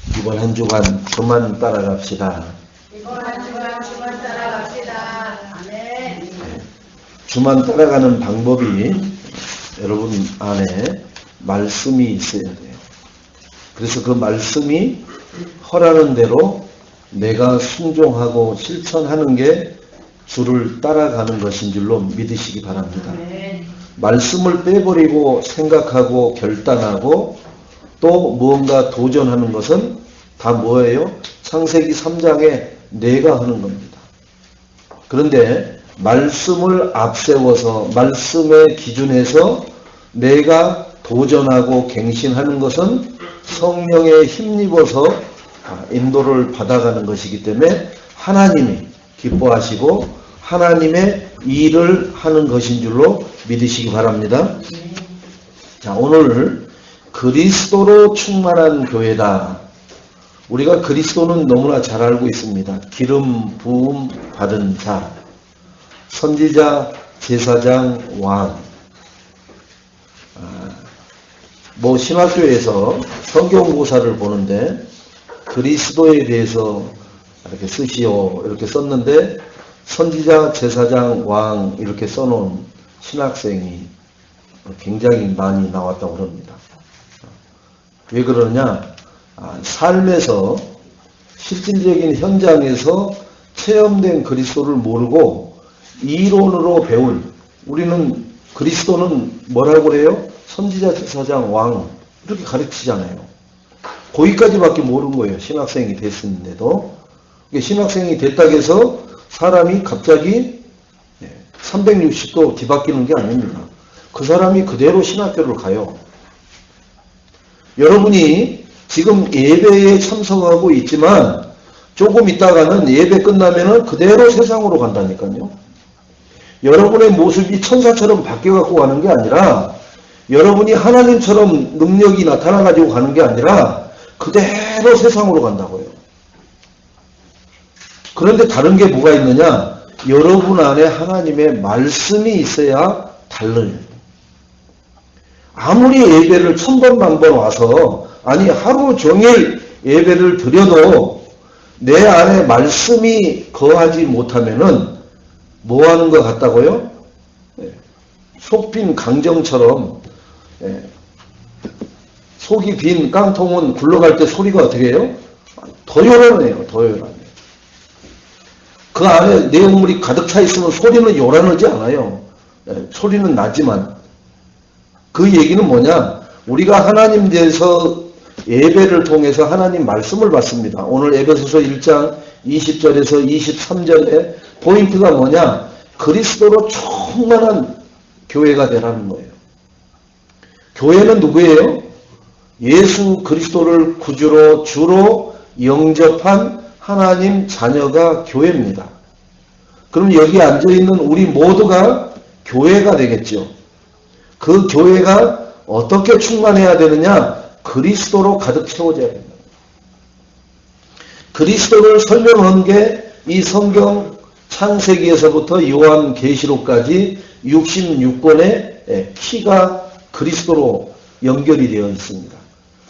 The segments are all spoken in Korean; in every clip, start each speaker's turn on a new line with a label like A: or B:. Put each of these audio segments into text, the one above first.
A: 이번 한 주간 주만 따라갑시다.
B: 이번 한 주간 주만 따라갑시다. 아멘.
A: 주만 따라가는 방법이 여러분 안에 말씀이 있어야 돼요. 그래서 그 말씀이 허라는 대로 내가 순종하고 실천하는 게 주를 따라가는 것인 줄로 믿으시기 바랍니다.
B: 아멘.
A: 말씀을 빼버리고 생각하고 결단하고 또 무언가 도전하는 것은 다 뭐예요? 창세기 3장에 내가 하는 겁니다. 그런데 말씀을 앞세워서 말씀의 기준에서 내가 도전하고 갱신하는 것은 성령에 힘입어서 인도를 받아가는 것이기 때문에 하나님이 기뻐하시고 하나님의 일을 하는 것인 줄로 믿으시기 바랍니다. 자, 오늘 그리스도로 충만한 교회다. 우리가 그리스도는 너무나 잘 알고 있습니다. 기름 부음 받은 자, 선지자, 제사장, 왕. 신학교에서 성경고사를 보는데 그리스도에 대해서 이렇게 쓰시오 이렇게 썼는데 선지자, 제사장, 왕 이렇게 써놓은 신학생이 굉장히 많이 나왔다고 합니다. 왜 그러냐? 삶에서 실질적인 현장에서 체험된 그리스도를 모르고 이론으로 배울, 우리는 그리스도는 뭐라고 그래요? 선지자, 제사장, 왕 이렇게 가르치잖아요. 거기까지밖에 모르는 거예요. 신학생이 됐는데도. 신학생이 됐다고 해서 사람이 갑자기 360도 뒤바뀌는 게 아닙니다. 그 사람이 그대로 신학교를 가요. 여러분이 지금 예배에 참석하고 있지만 조금 있다가는 예배 끝나면은 그대로 세상으로 간다니까요. 여러분의 모습이 천사처럼 바뀌어갖고 가는 게 아니라 여러분이 하나님처럼 능력이 나타나가지고 가는 게 아니라 그대로 세상으로 간다고요. 그런데 다른 게 뭐가 있느냐? 여러분 안에 하나님의 말씀이 있어야 달라요. 아무리 예배를 1000번 만번 와서 아니 하루 종일 예배를 드려도 내 안에 말씀이 거하지 못하면은 뭐 하는 것 같다고요? 속 빈 강정처럼 속이 빈 깡통은 굴러갈 때 소리가 어떻게 해요? 더 요란해요. 더 요란해요. 그 안에 내용물이 가득 차 있으면 소리는 요란하지 않아요. 소리는 나지만 그 얘기는 뭐냐? 우리가 하나님 대해서 예배를 통해서 하나님 말씀을 받습니다. 오늘 에베소서 1장 20절에서 23절에 포인트가 뭐냐? 그리스도로 충만한 교회가 되라는 거예요. 교회는 누구예요? 예수 그리스도를 구주로 주로 영접한 하나님 자녀가 교회입니다. 그럼 여기 앉아있는 우리 모두가 교회가 되겠죠. 그 교회가 어떻게 충만해야 되느냐? 그리스도로 가득 채워져야 됩니다. 그리스도를 설명한 게 이 성경 창세기에서부터 요한계시록까지 66권의 키가 그리스도로 연결이 되어 있습니다.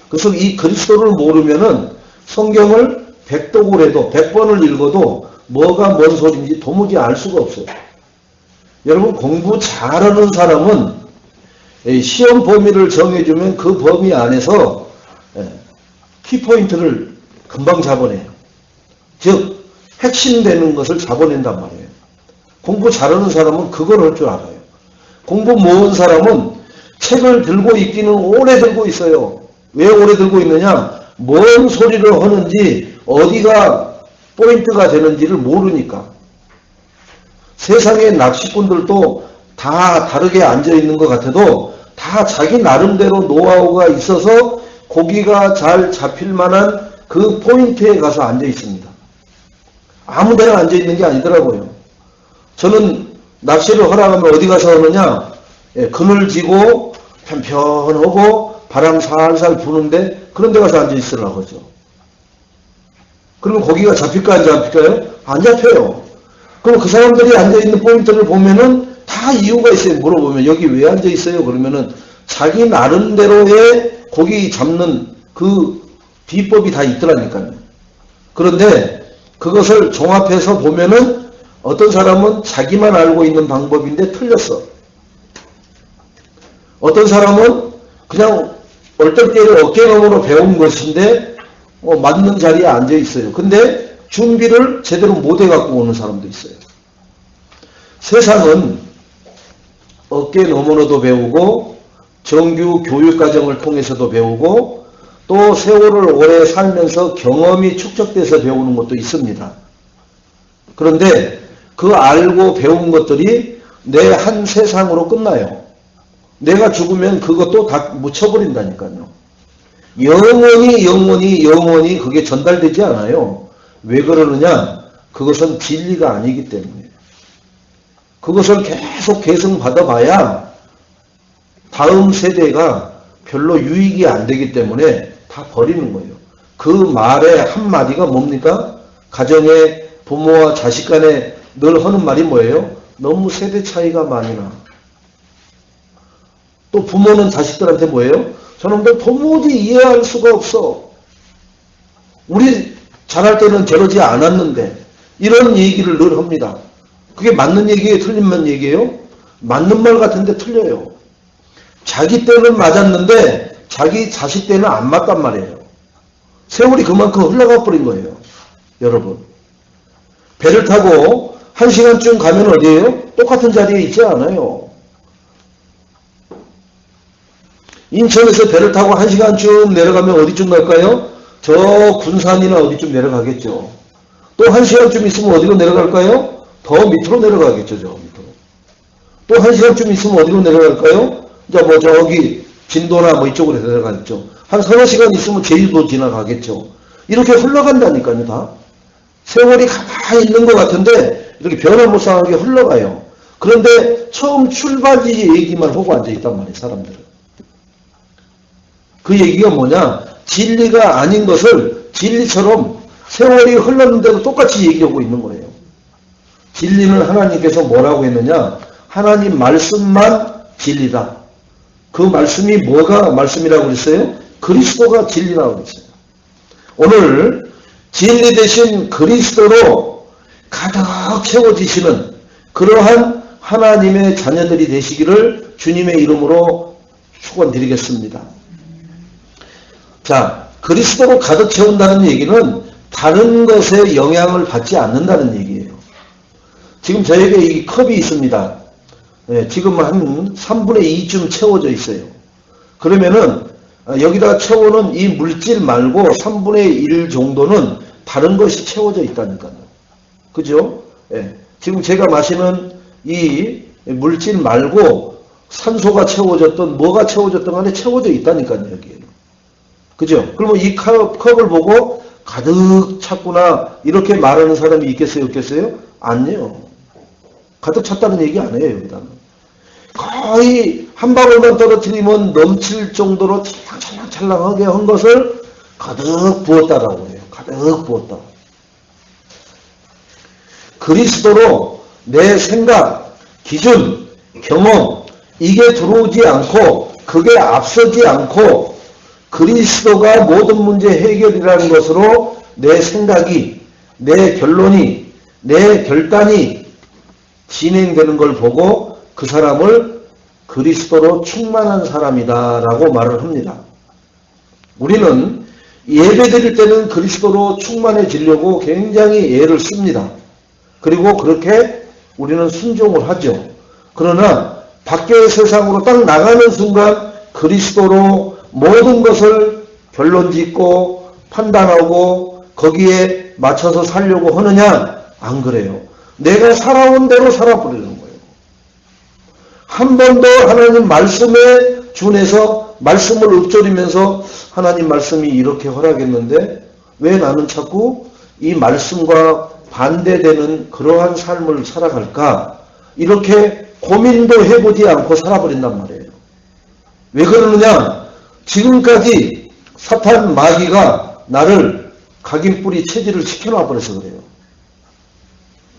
A: 그래서 이 그리스도를 모르면은 성경을 100독을 해도 100번을 읽어도 뭐가 뭔 소리인지 도무지 알 수가 없어요. 여러분 공부 잘하는 사람은 시험 범위를 정해주면 그 범위 안에서 키포인트를 금방 잡아내요. 즉 핵심되는 것을 잡아낸단 말이에요. 공부 잘하는 사람은 그걸 할 줄 알아요. 공부 모은 사람은 책을 들고 있기는 오래 들고 있어요. 왜 오래 들고 있느냐? 뭔 소리를 하는지 어디가 포인트가 되는지를 모르니까. 세상의 낚시꾼들도 다 다르게 앉아있는 것 같아도 다 자기 나름대로 노하우가 있어서 고기가 잘 잡힐 만한 그 포인트에 가서 앉아 있습니다. 아무 데나 앉아 있는 게 아니더라고요. 저는 낚시를 허락하면 어디 가서 하느냐? 그늘지고 편편하고 바람 살살 부는데 그런 데 가서 앉아 있으려고 하죠. 그러면 고기가 잡힐까 안 잡힐까요? 안 잡혀요. 그럼 그 사람들이 앉아 있는 포인트를 보면은 다 이유가 있어요. 물어보면 여기 왜 앉아 있어요? 그러면은 자기 나름대로의 고기 잡는 그 비법이 다 있더라니까요. 그런데 그것을 종합해서 보면은 어떤 사람은 자기만 알고 있는 방법인데 틀렸어. 어떤 사람은 그냥 얼떨결에 어깨너머로 배운 것인데 맞는 자리에 앉아 있어요. 근데 준비를 제대로 못 해갖고 오는 사람도 있어요. 세상은 어깨너머로도 배우고 정규 교육과정을 통해서도 배우고 또 세월을 오래 살면서 경험이 축적돼서 배우는 것도 있습니다. 그런데 그 알고 배운 것들이 내 한 세상으로 끝나요. 내가 죽으면 그것도 다 묻혀버린다니까요. 영원히 그게 전달되지 않아요. 왜 그러느냐? 그것은 진리가 아니기 때문에. 그것을 계속 계승받아 봐야 다음 세대가 별로 유익이 안 되기 때문에 다 버리는 거예요. 그 말의 한마디가 뭡니까? 가정에 부모와 자식 간에 늘 하는 말이 뭐예요? 너무 세대 차이가 많이 나. 또 부모는 자식들한테 뭐예요? 저놈들 도무지 이해할 수가 없어. 우리 자랄 때는 저러지 않았는데 이런 얘기를 늘 합니다. 그게 맞는 얘기예요? 틀린 얘기예요? 맞는 말 같은데 틀려요. 자기 때는 맞았는데 자기 자식 때는 안 맞단 말이에요. 세월이 그만큼 흘러가 버린 거예요. 여러분. 배를 타고 1시간쯤 가면 어디예요? 똑같은 자리에 있지 않아요. 인천에서 배를 타고 1시간쯤 내려가면 어디쯤 갈까요? 저 군산이나 어디쯤 내려가겠죠. 또 1시간쯤 있으면 어디로 내려갈까요? 더 밑으로 내려가겠죠. 저 밑으로. 또 1시간쯤 있으면 어디로 내려갈까요? 이제 뭐 저기 진도나 뭐 이쪽으로 내려가겠죠. 한 서너 시간 있으면 제주도 지나가겠죠. 이렇게 흘러간다니까요. 다. 세월이 가만히 있는 것 같은데 이렇게 변화무쌍하게 흘러가요. 그런데 처음 출발 얘기만 하고 앉아있단 말이에요. 사람들은. 그 얘기가 뭐냐? 진리가 아닌 것을 진리처럼 세월이 흘렀는데도 똑같이 얘기하고 있는 거예요. 진리는 하나님께서 뭐라고 했느냐? 하나님 말씀만 진리다. 그 말씀이 뭐가 말씀이라고 그랬어요? 그리스도가 진리라고 그랬어요. 오늘 진리 대신 그리스도로 가득 채워지시는 그러한 하나님의 자녀들이 되시기를 주님의 이름으로 축원드리겠습니다. 자, 그리스도로 가득 채운다는 얘기는 다른 것에 영향을 받지 않는다는 얘기예요. 지금 저에게 이 컵이 있습니다. 네, 지금 한 3분의 2쯤 채워져 있어요. 그러면은 여기다 채우는 이 물질 말고 3분의 1 정도는 다른 것이 채워져 있다니까요. 그죠? 네, 지금 제가 마시는 이 물질 말고 산소가 채워졌던 뭐가 채워졌던 간에 채워져 있다니까요. 여기에. 그죠? 그러면 이 컵을 보고 가득 찼구나 이렇게 말하는 사람이 있겠어요? 없겠어요? 아니요. 가득 찼다는 얘기 안 해요. 여기다는. 거의 한 방울만 떨어뜨리면 넘칠 정도로 찰랑찰랑하게 한 것을 가득 부었다라고 해요. 가득 부었다. 그리스도로 내 생각, 기준, 경험 이게 들어오지 않고 그게 앞서지 않고 그리스도가 모든 문제 해결이라는 것으로 내 생각이, 내 결론이, 내 결단이 진행되는 걸 보고 그 사람을 그리스도로 충만한 사람이다 라고 말을 합니다. 우리는 예배 드릴 때는 그리스도로 충만해지려고 굉장히 애를 씁니다. 그리고 그렇게 우리는 순종을 하죠. 그러나 밖의 세상으로 딱 나가는 순간 그리스도로 모든 것을 결론 짓고 판단하고 거기에 맞춰서 살려고 하느냐? 안 그래요. 내가 살아온 대로 살아버리는 거예요. 한 번도 하나님 말씀에 준해서 말씀을 읊조리면서 하나님 말씀이 이렇게 허락했는데 왜 나는 자꾸 이 말씀과 반대되는 그러한 삶을 살아갈까? 이렇게 고민도 해보지 않고 살아버린단 말이에요. 왜 그러느냐? 지금까지 사탄 마귀가 나를 각인뿌리 체질을 시켜놔버려서 그래요.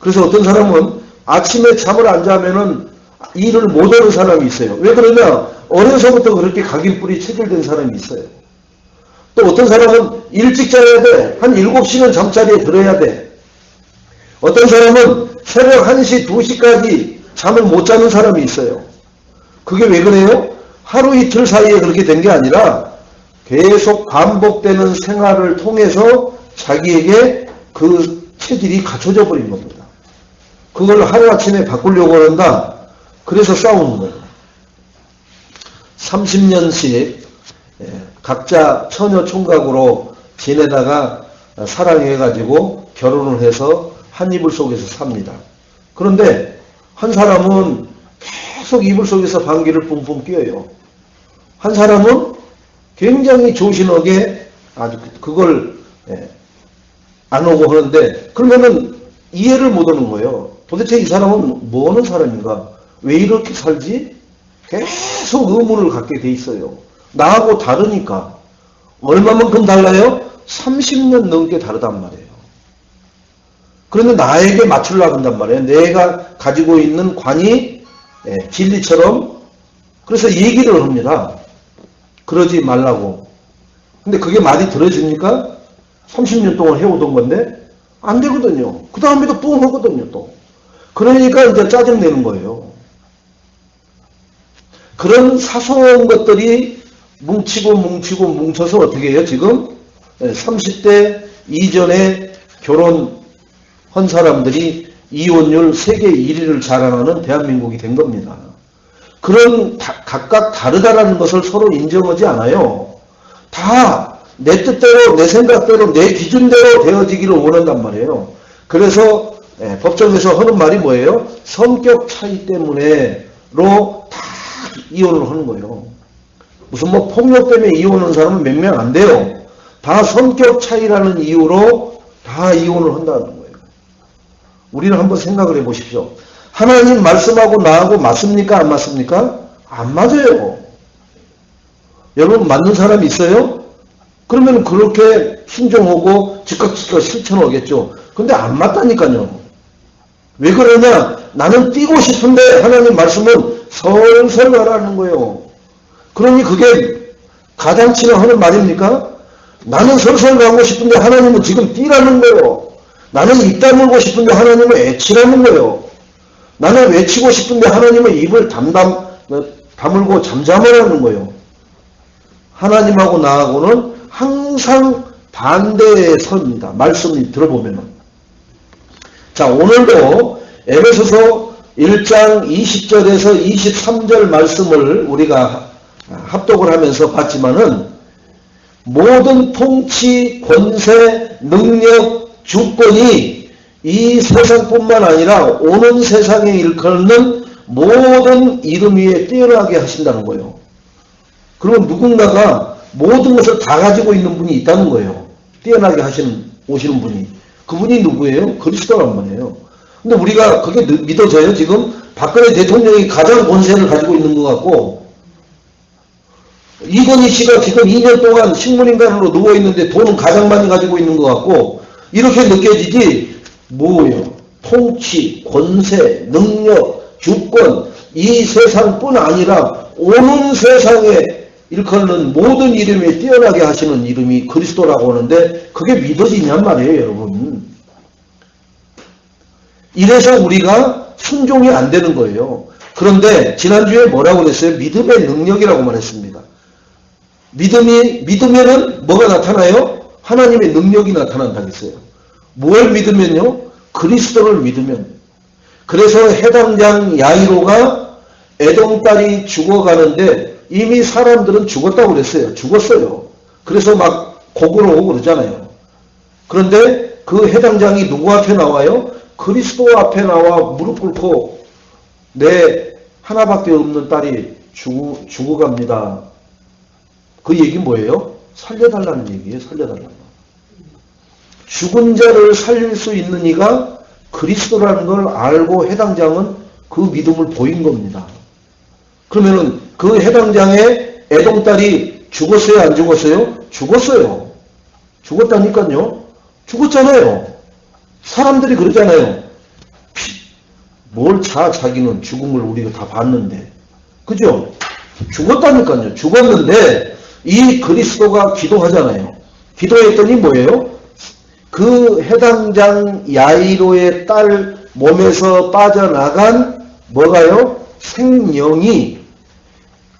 A: 그래서 어떤 사람은 아침에 잠을 안 자면은 일을 못 하는 사람이 있어요. 왜 그러냐? 어려서부터 그렇게 각인뿌리 체질된 사람이 있어요. 또 어떤 사람은 일찍 자야 돼. 한 7시는 잠자리에 들어야 돼. 어떤 사람은 새벽 1시, 2시까지 잠을 못 자는 사람이 있어요. 그게 왜 그래요? 하루 이틀 사이에 그렇게 된 게 아니라 계속 반복되는 생활을 통해서 자기에게 그 체질이 갖춰져 버린 겁니다. 그걸 하루아침에 바꾸려고 한다. 그래서 싸우는 거예요. 30년씩 각자 처녀 총각으로 지내다가 사랑해가지고 결혼을 해서 한 이불 속에서 삽니다. 그런데 한 사람은 계속 이불 속에서 방귀를 뿜뿜 뀌어요. 한 사람은 굉장히 조신하게 아주 그걸 안 오고 하는데, 그러면은 이해를 못 하는 거예요. 도대체 이 사람은 뭐 하는 사람인가? 왜 이렇게 살지? 계속 의문을 갖게 돼 있어요. 나하고 다르니까. 얼마만큼 달라요? 30년 넘게 다르단 말이에요. 그런데 나에게 맞추려고 한단 말이에요. 내가 가지고 있는 관이 진리처럼. 그래서 얘기를 합니다. 그러지 말라고. 근데 그게 말이 들어집니까? 30년 동안 해오던 건데 안 되거든요. 그 다음에도 뿡 하거든요 또. 그러니까 이제 짜증내는 거예요. 그런 사소한 것들이 뭉쳐서 어떻게 해요? 지금 30대 이전에 결혼한 사람들이 이혼율 세계 1위를 자랑하는 대한민국이 된 겁니다. 그런 각각 다르다라는 것을 서로 인정하지 않아요. 다 내 뜻대로, 내 생각대로, 내 기준대로 되어지기를 원한단 말이에요. 그래서 법정에서 하는 말이 뭐예요? 성격 차이 때문에로 다 이혼을 하는 거예요. 무슨 뭐 폭력 때문에 이혼하는 사람은 몇 명 안 돼요. 다 성격 차이라는 이유로 다 이혼을 한다는 거예요. 우리는 한번 생각을 해보십시오. 하나님 말씀하고 나하고 맞습니까? 안 맞습니까? 안 맞아요. 여러분 맞는 사람이 있어요? 그러면 그렇게 순종하고 즉각 실천하겠죠. 근데 안 맞다니까요. 왜 그러냐? 나는 뛰고 싶은데 하나님 말씀은 설설 가라는 거예요. 그러니 그게 가당치나 하는 말입니까? 나는 설설 가고 싶은데 하나님은 지금 뛰라는 거예요. 나는 입 다물고 싶은데 하나님은 애치라는 거예요. 나는 외치고 싶은데 하나님은 입을 다물고 잠잠하라는 거예요. 하나님하고 나하고는 항상 반대에 섭니다. 말씀을 들어보면은. 자, 오늘도 에베소서 1장 20절에서 23절 말씀을 우리가 합독을 하면서 봤지만은 모든 통치, 권세, 능력, 주권이 이 세상뿐만 아니라 오는 세상에 일컫는 모든 이름 위에 뛰어나게 하신다는 거예요. 그러면 누군가가 모든 것을 다 가지고 있는 분이 있다는 거예요. 뛰어나게 오시는 분이. 그분이 누구예요? 그리스도란 말이에요. 근데 우리가 그게 믿어져요? 지금 박근혜 대통령이 가장 권세를 가지고 있는 것 같고, 이건희 씨가 지금 2년 동안 식물인간으로 누워있는데 돈은 가장 많이 가지고 있는 것 같고, 이렇게 느껴지지. 뭐예요? 통치, 권세, 능력, 주권, 이 세상뿐 아니라 오는 세상에 일컫는 모든 이름에 뛰어나게 하시는 이름이 그리스도라고 하는데 그게 믿어지냔 말이에요, 여러분. 이래서 우리가 순종이 안 되는 거예요. 그런데 지난주에 뭐라고 그랬어요? 믿음의 능력이라고 말했습니다. 믿으면은 뭐가 나타나요? 하나님의 능력이 나타난다고 했어요. 뭘 믿으면요? 그리스도를 믿으면. 그래서 해당장 야이로가 에돔 딸이 죽어가는데 이미 사람들은 죽었다고 그랬어요. 죽었어요. 그래서 막 곡을 오고 그러잖아요. 그런데 그 해당장이 누구 앞에 나와요? 그리스도 앞에 나와 무릎 꿇고 내 하나밖에 없는 딸이 죽어갑니다. 그 얘기 뭐예요? 살려달라는 얘기예요. 살려달라는 거. 죽은 자를 살릴 수 있는 이가 그리스도라는 걸 알고 해당장은 그 믿음을 보인 겁니다. 그러면은 그 해당장의 애동딸이 죽었어요? 안 죽었어요? 죽었어요. 죽었다니까요. 죽었잖아요. 사람들이 그러잖아요. 뭘 자기는 죽은 걸 우리가 다 봤는데. 그죠? 죽었다니까요. 죽었는데 이 그리스도가 기도하잖아요. 기도했더니 뭐예요? 그 해당장 야이로의 딸 몸에서 빠져나간 뭐가요? 생명이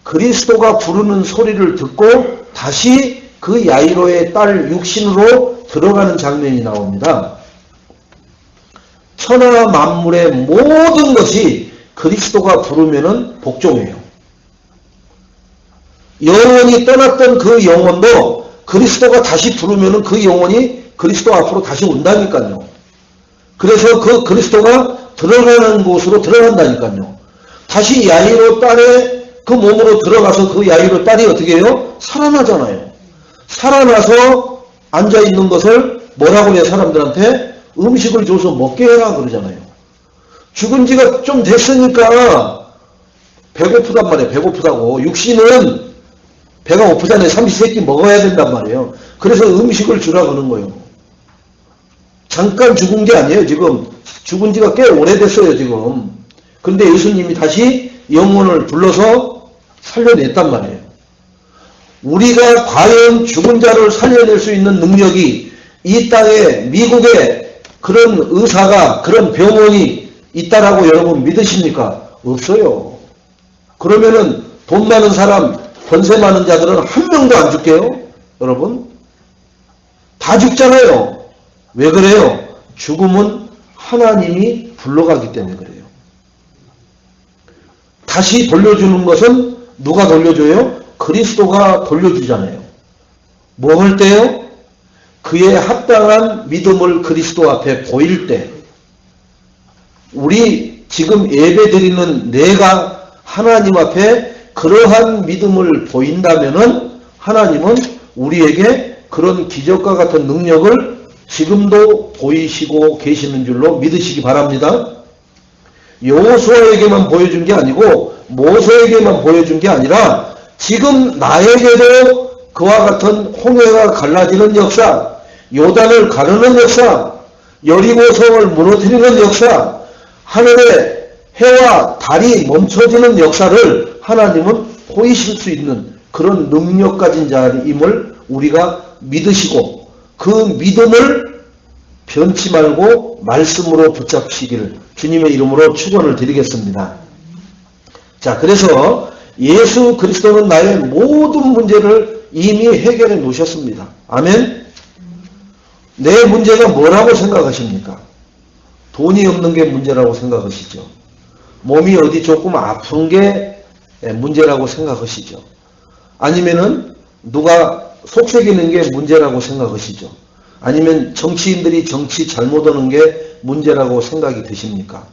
A: 그리스도가 부르는 소리를 듣고 다시 그 야이로의 딸 육신으로 들어가는 장면이 나옵니다. 천하 만물의 모든 것이 그리스도가 부르면은 복종해요. 영원히 떠났던 그 영혼도 그리스도가 다시 부르면은 그 영혼이 그리스도 앞으로 다시 온다니까요. 그래서 그 그리스도가 들어가는 곳으로 들어간다니까요. 다시 야이로 딸의 그 몸으로 들어가서 그 야이로 딸이 어떻게 해요? 살아나잖아요. 살아나서 앉아있는 것을 뭐라고 해요? 사람들한테 음식을 줘서 먹게 해라 그러잖아요. 죽은 지가 좀 됐으니까 배고프단 말이에요. 배고프다고. 육신은 배가 고프잖아요. 삼시세끼 먹어야 된단 말이에요. 그래서 음식을 주라 그러는 거예요. 잠깐 죽은 게 아니에요. 지금 죽은 지가 꽤 오래됐어요. 지금. 그런데 예수님이 다시 영혼을 불러서 살려냈단 말이에요. 우리가 과연 죽은 자를 살려낼 수 있는 능력이 이 땅에 미국에 그런 의사가 그런 병원이 있다라고 여러분 믿으십니까? 없어요. 그러면은 돈 많은 사람 권세 많은 자들은 한 명도 안 죽게요? 여러분? 다 죽잖아요. 왜 그래요? 죽음은 하나님이 불러가기 때문에 그래요. 다시 돌려주는 것은 누가 돌려줘요? 그리스도가 돌려주잖아요. 뭐 할 때요? 그의 합당한 믿음을 그리스도 앞에 보일 때, 우리 지금 예배 드리는 내가 하나님 앞에 그러한 믿음을 보인다면은 하나님은 우리에게 그런 기적과 같은 능력을 지금도 보이시고 계시는 줄로 믿으시기 바랍니다. 여호수아에게만 보여준 게 아니고 모세에게만 보여준 게 아니라 지금 나에게도 그와 같은 홍해가 갈라지는 역사, 요단을 가르는 역사, 여리고성을 무너뜨리는 역사, 하늘에 해와 달이 멈춰지는 역사를 하나님은 보이실 수 있는 그런 능력 가진 자임을 우리가 믿으시고 그 믿음을 변치 말고 말씀으로 붙잡히기를 주님의 이름으로 축원을 드리겠습니다. 자, 그래서 예수 그리스도는 나의 모든 문제를 이미 해결해 놓으셨습니다. 아멘? 내 문제가 뭐라고 생각하십니까? 돈이 없는 게 문제라고 생각하시죠? 몸이 어디 조금 아픈 게 문제라고 생각하시죠? 아니면은 누가 속색이는 게 문제라고 생각하시죠? 아니면 정치인들이 정치 잘못하는 게 문제라고 생각이 드십니까?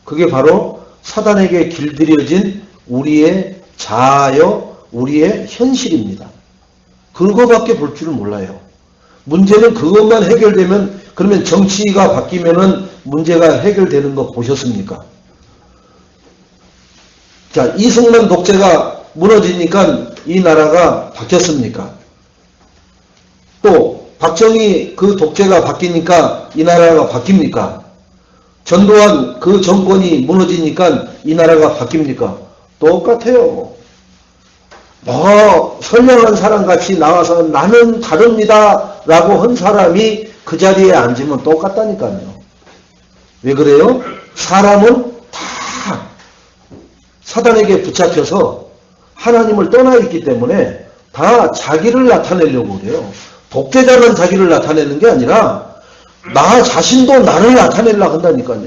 A: 그게 바로 사단에게 길들여진 우리의 자아여 우리의 현실입니다. 그거밖에 볼 줄은 몰라요. 문제는 그것만 해결되면, 그러면 정치가 바뀌면은 문제가 해결되는 거 보셨습니까? 자, 이승만 독재가 무너지니까 이 나라가 바뀌었습니까? 또 박정희 그 독재가 바뀌니까 이 나라가 바뀝니까? 전두환 그 정권이 무너지니까 이 나라가 바뀝니까? 똑같아요. 뭐 선량한 사람같이 나와서 나는 다릅니다 라고 한 사람이 그 자리에 앉으면 똑같다니까요. 왜 그래요? 사람은 다 사단에게 붙잡혀서 하나님을 떠나 있기 때문에 다 자기를 나타내려고 그래요. 독재자는 자기를 나타내는 게 아니라 나 자신도 나를 나타내려고 한다니까요.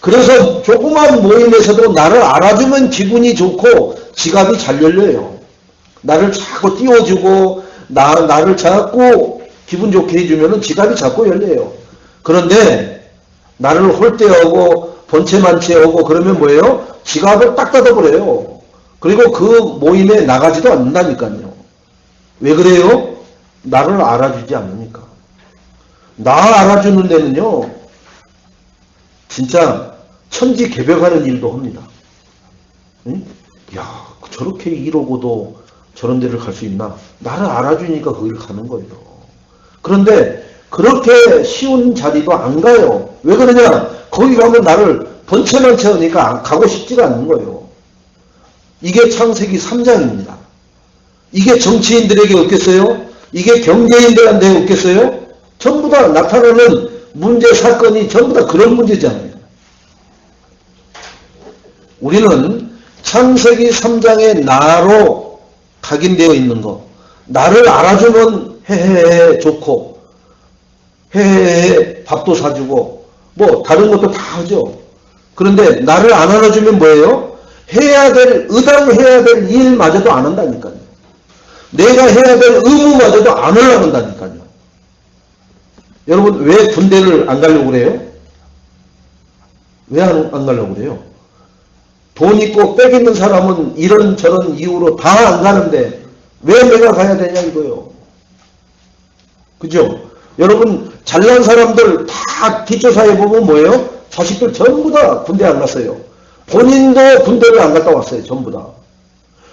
A: 그래서 조그만 모임에서도 나를 알아주면 기분이 좋고 지갑이 잘 열려요. 나를 자꾸 띄워주고 나를 자꾸 기분 좋게 해주면 지갑이 자꾸 열려요. 그런데 나를 홀대하고 번체만체하고 그러면 뭐예요? 지갑을 딱 닫아버려요. 그리고 그 모임에 나가지도 않는다니까요. 왜 그래요? 나를 알아주지 않으니까. 나 알아주는 데는요, 진짜 천지개벽하는 일도 합니다. 응? 야, 저렇게 이러고도 저런 데를 갈 수 있나? 나를 알아주니까 거기를 가는 거예요. 그런데 그렇게 쉬운 자리도 안 가요. 왜 그러냐? 거기 가면 나를 번체만체 하니까 가고 싶지가 않는 거예요. 이게 창세기 3장입니다. 이게 정치인들에게 없겠어요? 이게 경제인들한테 없겠어요? 전부 다 나타나는 문제, 사건이 전부 다 그런 문제잖아요. 우리는 창세기 3장의 나로 각인되어 있는 거, 나를 알아주면 헤헤헤 좋고, 헤헤헤 밥도 사주고, 뭐 다른 것도 다 하죠. 그런데 나를 안 알아주면 뭐예요? 의당해야 될 일마저도 안 한다니까요. 내가 해야 될 의무마저도 안 올라간다니까요. 여러분, 왜 군대를 안 가려고 그래요? 왜 안 가려고 그래요? 돈 있고 빽 있는 사람은 이런저런 이유로 다 안 가는데 왜 내가 가야 되냐 이거요. 그죠? 여러분, 잘난 사람들 다 기초사회 보면 뭐예요? 자식들 전부 다 군대 안 갔어요. 본인도 군대를 안 갔다 왔어요. 전부 다.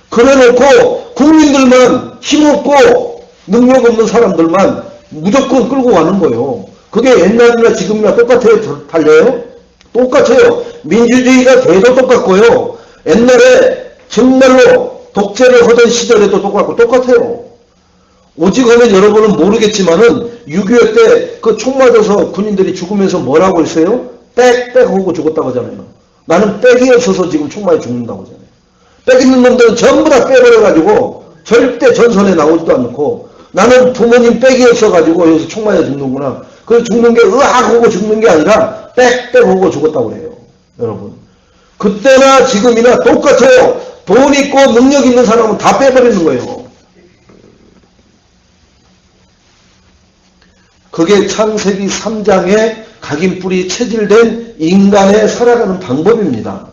A: 그래놓고 국민들만 힘없고 능력 없는 사람들만 무조건 끌고 가는 거예요. 그게 옛날이나 지금이나 똑같아요? 달려요? 똑같아요. 민주주의가 돼도 똑같고요. 옛날에 정말로 독재를 하던 시절에도 똑같아요. 오직 하면 여러분은 모르겠지만은 6.25 때 그 총 맞아서 군인들이 죽으면서 뭐라고 했어요? 빽빽 하고 죽었다고 하잖아요. 나는 빽이 없어서 지금 총 맞아 죽는다고 하잖아요. 빽 있는 놈들은 전부 다 빼버려가지고 절대 전선에 나오지도 않고 나는 부모님 빽이 없어가지고 여기서 총 맞아 죽는구나. 그래서 죽는 게 으악 하고 죽는 게 아니라 빽빽 하고 죽었다고 그래요. 여러분. 그때나 지금이나 똑같아요. 돈 있고 능력 있는 사람은 다 빼버리는 거예요. 그게 창세기 3장에 각인뿔이 체질된 인간의 살아가는 방법입니다.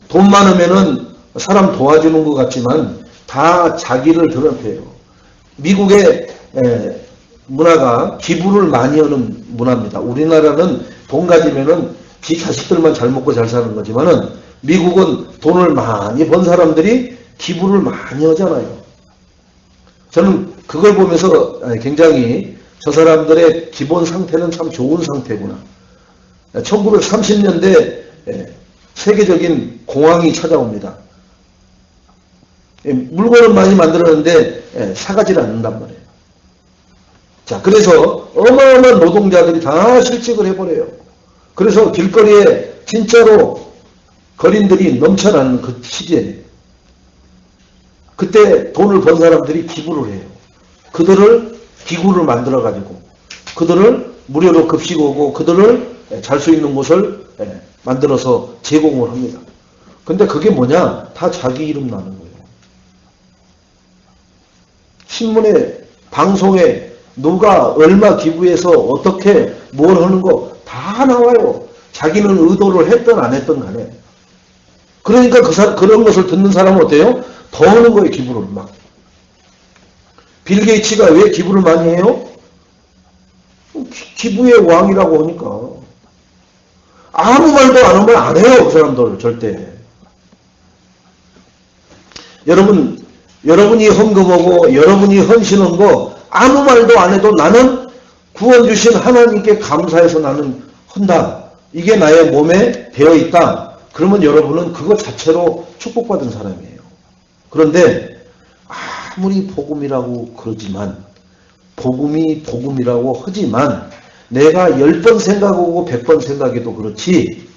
A: 돈 많으면은 사람 도와주는 것 같지만 다 자기를 드러내요. 미국의 문화가 기부를 많이 하는 문화입니다. 우리나라는 돈 가지면은 지 자식들만 잘 먹고 잘 사는 거지만은 미국은 돈을 많이 번 사람들이 기부를 많이 하잖아요. 저는 그걸 보면서 굉장히 저 사람들의 기본 상태는 참 좋은 상태구나. 1930년대 세계적인 공황이 찾아옵니다. 물건을 많이 만들었는데 사가지를 않는단 말이에요. 자, 그래서 어마어마한 노동자들이 다 실직을 해버려요. 그래서 길거리에 진짜로 거린들이 넘쳐나는 그 시기에 그때 돈을 번 사람들이 기부를 해요. 그들을 기구를 만들어가지고 그들을 무료로 급식 오고 그들을 잘 수 있는 곳을 만들어서 제공을 합니다. 근데 그게 뭐냐? 다 자기 이름 나는 거예요. 신문에, 방송에 누가 얼마 기부해서 어떻게 뭘 하는 거 다 나와요. 자기는 의도를 했든 안 했든 간에. 그러니까 그런 것을 듣는 사람은 어때요? 더 하는 거예요, 기부를 막. 빌 게이츠가 왜 기부를 많이 해요? 기부의 왕이라고 하니까. 아무 말도 안 하면 안 해요, 그 사람들 절대. 여러분이 헌금하고 여러분이 헌신한 거 아무 말도 안 해도 나는 구원 주신 하나님께 감사해서 나는 한다. 이게 나의 몸에 되어 있다. 그러면 여러분은 그것 자체로 축복받은 사람이에요. 그런데 아무리 복음이라고 그러지만 복음이 복음이라고 하지만 내가 10번 생각하고 100번 생각해도 그렇지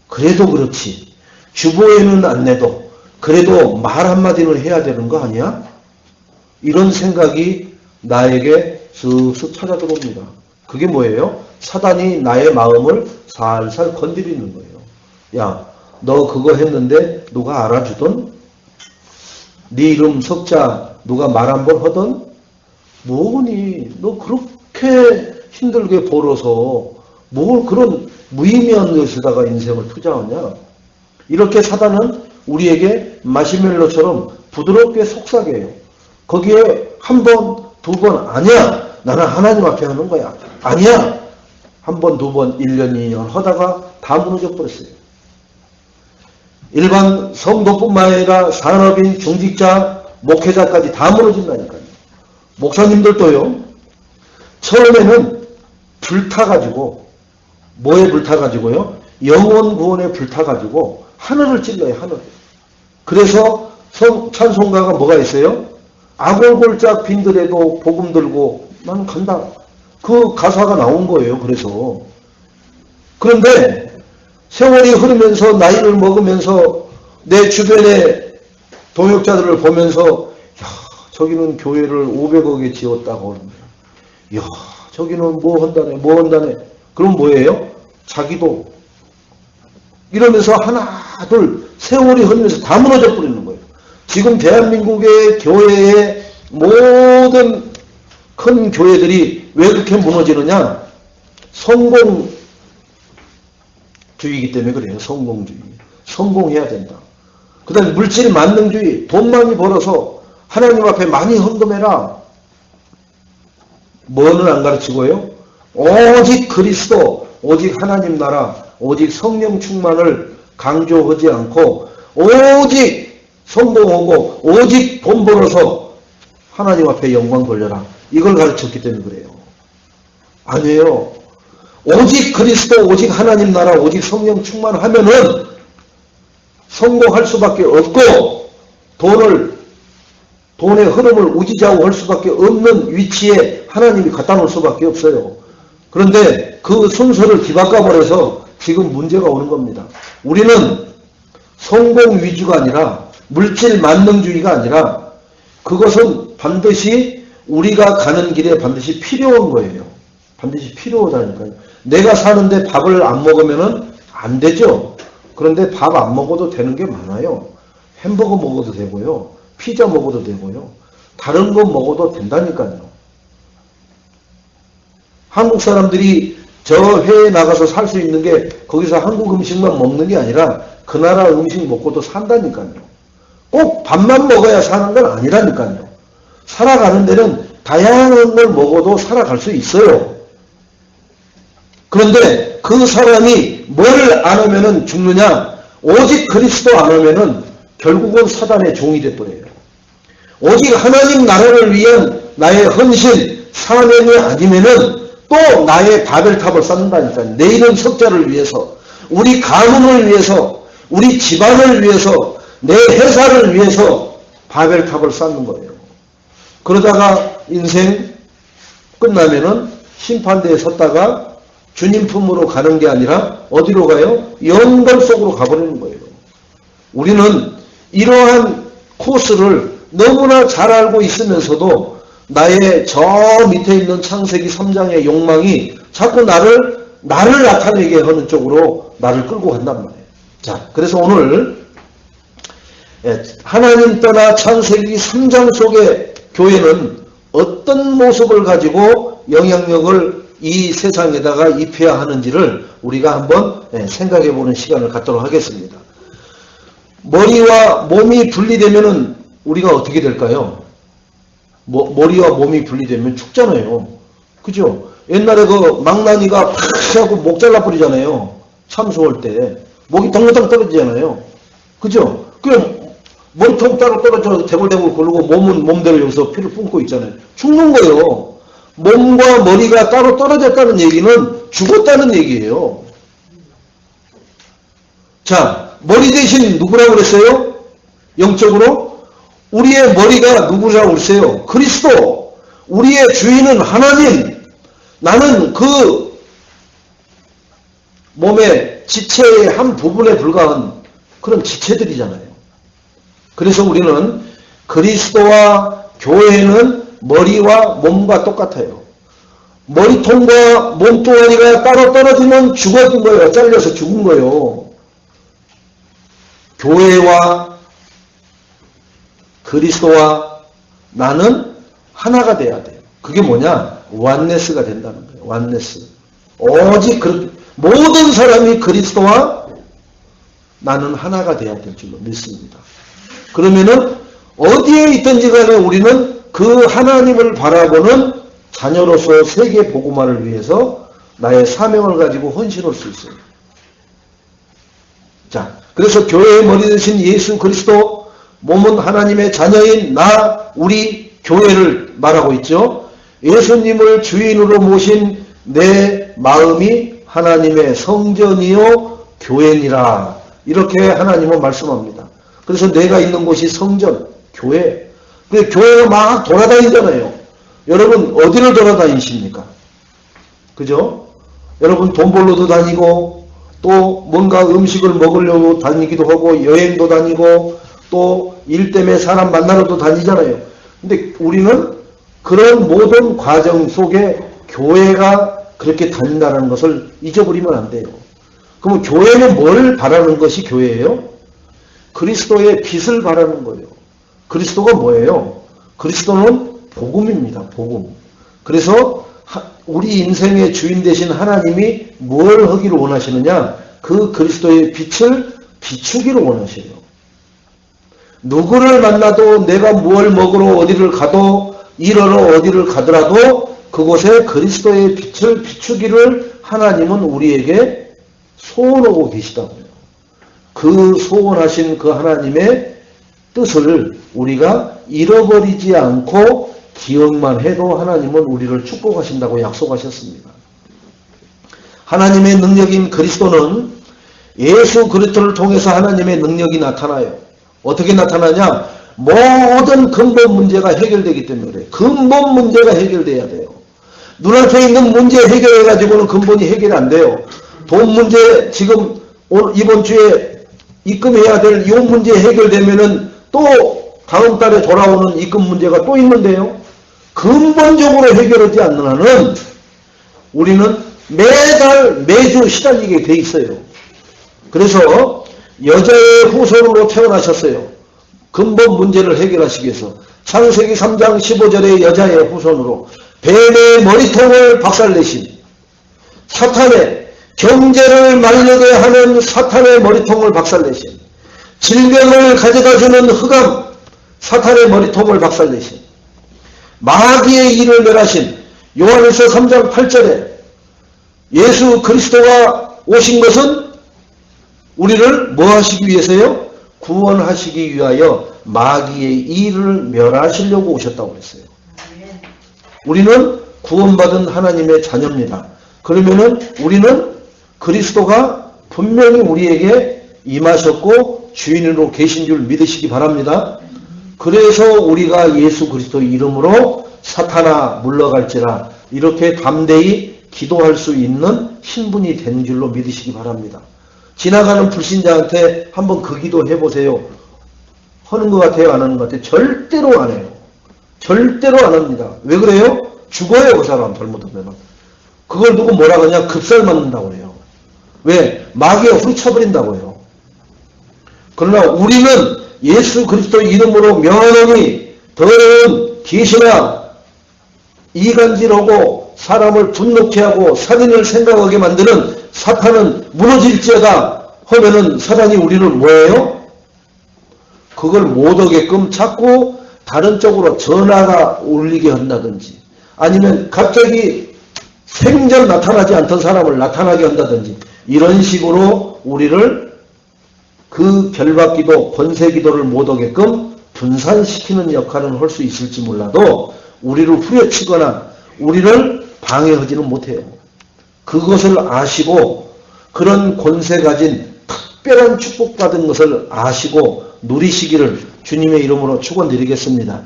A: 그래도 그렇지 주보에는 안 내도 그래도 말 한마디는 해야 되는 거 아니야? 이런 생각이 나에게 슥슥 찾아 들어옵니다. 그게 뭐예요? 사단이 나의 마음을 살살 건드리는 거예요. 야, 너 그거 했는데 누가 알아주던? 네 이름 석자 누가 말 한번 하던? 뭐니? 너 그렇게 힘들게 벌어서 뭘 그런 무의미한 것에다가 인생을 투자하냐? 이렇게 사단은 우리에게 마시멜로처럼 부드럽게 속삭여요. 거기에 한 번, 두 번 아니야. 나는 하나님 앞에 하는 거야. 아니야. 한 번, 두 번, 1년, 2년 하다가 다 무너져 버렸어요. 일반 성도뿐만 아니라 산업인, 중직자, 목회자까지 다 무너진다니까요. 목사님들도요. 처음에는 불타가지고 뭐에 불타가지고요? 영혼 구원에 불타가지고 하늘을 찔러요. 하늘. 그래서 찬송가가 뭐가 있어요? 아골골짝 빈들에도 복음 들고 나는 간다. 그 가사가 나온 거예요. 그래서. 그런데 세월이 흐르면서 나이를 먹으면서 내 주변의 동역자들을 보면서 야, 저기는 교회를 500억에 지었다고 합니다. 야, 저기는 뭐 한다네. 그럼 뭐예요? 자기도 이러면서 하나 둘 세월이 흐르면서 다 무너져 버리는 거예요. 지금 대한민국의 교회의 모든 큰 교회들이 왜 그렇게 무너지느냐? 성공주의이기 때문에 그래요. 성공주의. 성공해야 된다. 그 다음에 물질 만능주의. 돈 많이 벌어서 하나님 앞에 많이 헌금해라. 뭐는 안 가르치고요? 오직 그리스도, 오직 하나님 나라, 오직 성령 충만을 강조하지 않고 오직 성공하고 오직 돈 벌어서 하나님 앞에 영광 돌려라. 이걸 가르쳤기 때문에 그래요. 아니에요. 오직 그리스도, 오직 하나님 나라, 오직 성령 충만하면은 성공할 수밖에 없고 돈의 흐름을 우지좌우할 수밖에 없는 위치에 하나님이 갖다 놓을 수밖에 없어요. 그런데 그 순서를 뒤바꿔버려서 지금 문제가 오는 겁니다. 우리는 성공 위주가 아니라 물질 만능주의가 아니라 그것은 반드시 우리가 가는 길에 반드시 필요한 거예요. 반드시 필요하다니까요. 내가 사는데 밥을 안 먹으면 안 되죠. 그런데 밥 안 먹어도 되는 게 많아요. 햄버거 먹어도 되고요. 피자 먹어도 되고요. 다른 거 먹어도 된다니까요. 한국 사람들이 저 해에 나가서 살 수 있는 게 거기서 한국 음식만 먹는 게 아니라 그 나라 음식 먹고도 산다니까요. 꼭 밥만 먹어야 사는 건 아니라니까요. 살아가는 데는 다양한 걸 먹어도 살아갈 수 있어요. 그런데 그 사람이 뭘 안 하면은 죽느냐? 오직 그리스도 안 하면은 결국은 사단의 종이 돼버려요. 오직 하나님 나라를 위한 나의 헌신, 사명이 아니면은 또 나의 바벨탑을 쌓는다니까요. 내일은 석자를 위해서, 우리 가문을 위해서, 우리 집안을 위해서, 내 회사를 위해서 바벨탑을 쌓는 거예요. 그러다가 인생 끝나면은 심판대에 섰다가 주님 품으로 가는 게 아니라 어디로 가요? 영벌 속으로 가버리는 거예요. 우리는 이러한 코스를 너무나 잘 알고 있으면서도 나의 저 밑에 있는 창세기 3장의 욕망이 자꾸 나를 나타내게 하는 쪽으로 나를 끌고 간단 말이에요. 자, 그래서 오늘 하나님 떠나 창세기 3장 속의 교회는 어떤 모습을 가지고 영향력을 이 세상에다가 입혀야 하는지를 우리가 한번 생각해 보는 시간을 갖도록 하겠습니다. 머리와 몸이 분리되면은 우리가 어떻게 될까요? 머리와 몸이 분리되면 죽잖아요. 그죠? 옛날에 그 망나니가 팍 하고 목 잘라버리잖아요. 참수할 때. 목이 덩그덩 떨어지잖아요. 그죠? 그럼 머리통 따로 떨어져 대굴대굴 고르고 몸은 몸대로 여기서 피를 뿜고 있잖아요. 죽는 거예요. 몸과 머리가 따로 떨어졌다는 얘기는 죽었다는 얘기예요. 자, 머리 대신 누구라고 그랬어요? 영적으로? 우리의 머리가 누구라고 그랬어요? 그리스도. 우리의 주인은 하나님. 나는 그 몸의 지체의 한 부분에 불과한 그런 지체들이잖아요. 그래서 우리는 그리스도와 교회는 머리와 몸과 똑같아요. 머리통과 몸뚱아리가 따로 떨어지면 죽었던 거예요. 잘려서 죽은 거예요. 교회와 그리스도와 나는 하나가 돼야 돼요. 그게 뭐냐? 완네스가 된다는 거예요. 완네스. 오직 모든 사람이 그리스도와 나는 하나가 돼야 될 줄로 믿습니다. 그러면은 어디에 있든지 간에 우리는 그 하나님을 바라보는 자녀로서 세계 복음화를 위해서 나의 사명을 가지고 헌신할 수 있어요. 자, 그래서 교회의 머리 되신 예수 그리스도, 몸은 하나님의 자녀인 우리 교회를 말하고 있죠. 예수님을 주인으로 모신 내 마음이 하나님의 성전이요 교회니라. 이렇게 하나님은 말씀합니다. 그래서 내가 있는 곳이 성전, 교회. 그 교회가 막 돌아다니잖아요. 여러분 어디를 돌아다니십니까? 그죠? 여러분 돈 벌러도 다니고 또 뭔가 음식을 먹으려고 다니기도 하고 여행도 다니고 또 일 때문에 사람 만나러도 다니잖아요. 근데 우리는 그런 모든 과정 속에 교회가 그렇게 다닌다는 것을 잊어버리면 안 돼요. 그럼 교회는 뭘 바라는 것이 교회예요? 그리스도의 빛을 바라는 거예요. 그리스도가 뭐예요? 그리스도는 복음입니다. 복음. 그래서 우리 인생의 주인 되신 하나님이 뭘 하기를 원하시느냐? 그 그리스도의 빛을 비추기를 원하셔요. 누구를 만나도 내가 뭘 먹으러 어디를 가도 일하러 어디를 가더라도 그곳에 그리스도의 빛을 비추기를 하나님은 우리에게 소원하고 계시다고요. 그 소원하신 그 하나님의 뜻을 우리가 잃어버리지 않고 기억만 해도 하나님은 우리를 축복하신다고 약속하셨습니다. 하나님의 능력인 그리스도는 예수 그리스도를 통해서 하나님의 능력이 나타나요. 어떻게 나타나냐? 모든 근본 문제가 해결되기 때문에 그래요. 근본 문제가 해결돼야 돼요. 눈앞에 있는 문제 해결해가지고는 근본이 해결이 안 돼요. 돈 문제 지금 이번 주에 입금해야 될 이 문제 해결되면은 또 다음 달에 돌아오는 입금 문제가 또 있는데요. 근본적으로 해결하지 않는 한은 우리는 매달 매주 시달리게 돼 있어요. 그래서 여자의 후손으로 태어나셨어요. 근본 문제를 해결하시기 위해서. 창세기 3장 15절의 여자의 후손으로 뱀의 머리통을 박살내신 사탄의 경제를 말려게 하는 사탄의 머리통을 박살내신 질병을 가져다주는 흑암 사탄의 머리통을 박살내신 마귀의 일을 멸하신 요한일서 3장 8절에 예수 그리스도가 오신 것은 우리를 뭐 하시기 위해서요? 구원하시기 위하여 마귀의 일을 멸하시려고 오셨다고 그랬어요. 우리는 구원받은 하나님의 자녀입니다. 그러면은 우리는 그리스도가 분명히 우리에게 임하셨고 주인으로 계신 줄 믿으시기 바랍니다. 그래서 우리가 예수 그리스도 이름으로 사탄아 물러갈지라 이렇게 담대히 기도할 수 있는 신분이 된 줄로 믿으시기 바랍니다. 지나가는 불신자한테 한번 그 기도 해보세요. 하는 것 같아요? 안 하는 것 같아요? 절대로 안 해요. 절대로 안 합니다. 왜 그래요? 죽어요, 그 사람 잘못하면. 그걸 누구 뭐라 그러냐? 급살 맞는다고 해요. 왜? 마귀가 후리쳐버린다고 해요. 그러나 우리는 예수 그리스도 이름으로 명하노니 더러운 귀신아 이간질하고 사람을 분노케 하고 살인을 생각하게 만드는 사탄은 무너질지어다 하면은 사단이 우리를 뭐예요? 그걸 못하게끔 자꾸 다른 쪽으로 전화가 울리게 한다든지 아니면 갑자기 생전 나타나지 않던 사람을 나타나게 한다든지 이런 식으로 우리를 그 결박기도 권세기도를 못하게끔 분산시키는 역할은 할 수 있을지 몰라도 우리를 후려치거나 우리를 방해하지는 못해요. 그것을 아시고 그런 권세 가진 특별한 축복받은 것을 아시고 누리시기를 주님의 이름으로 축원드리겠습니다.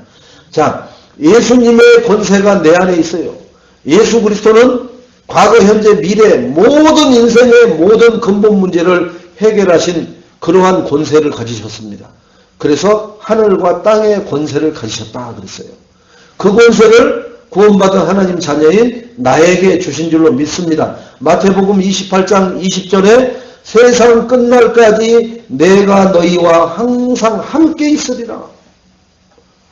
A: 자, 예수님의 권세가 내 안에 있어요. 예수 그리스도는 과거, 현재, 미래 모든 인생의 모든 근본 문제를 해결하신 그러한 권세를 가지셨습니다. 그래서 하늘과 땅의 권세를 가지셨다 그랬어요. 그 권세를 구원받은 하나님 자녀인 나에게 주신 줄로 믿습니다. 마태복음 28장 20절에 세상 끝날까지 내가 너희와 항상 함께 있으리라.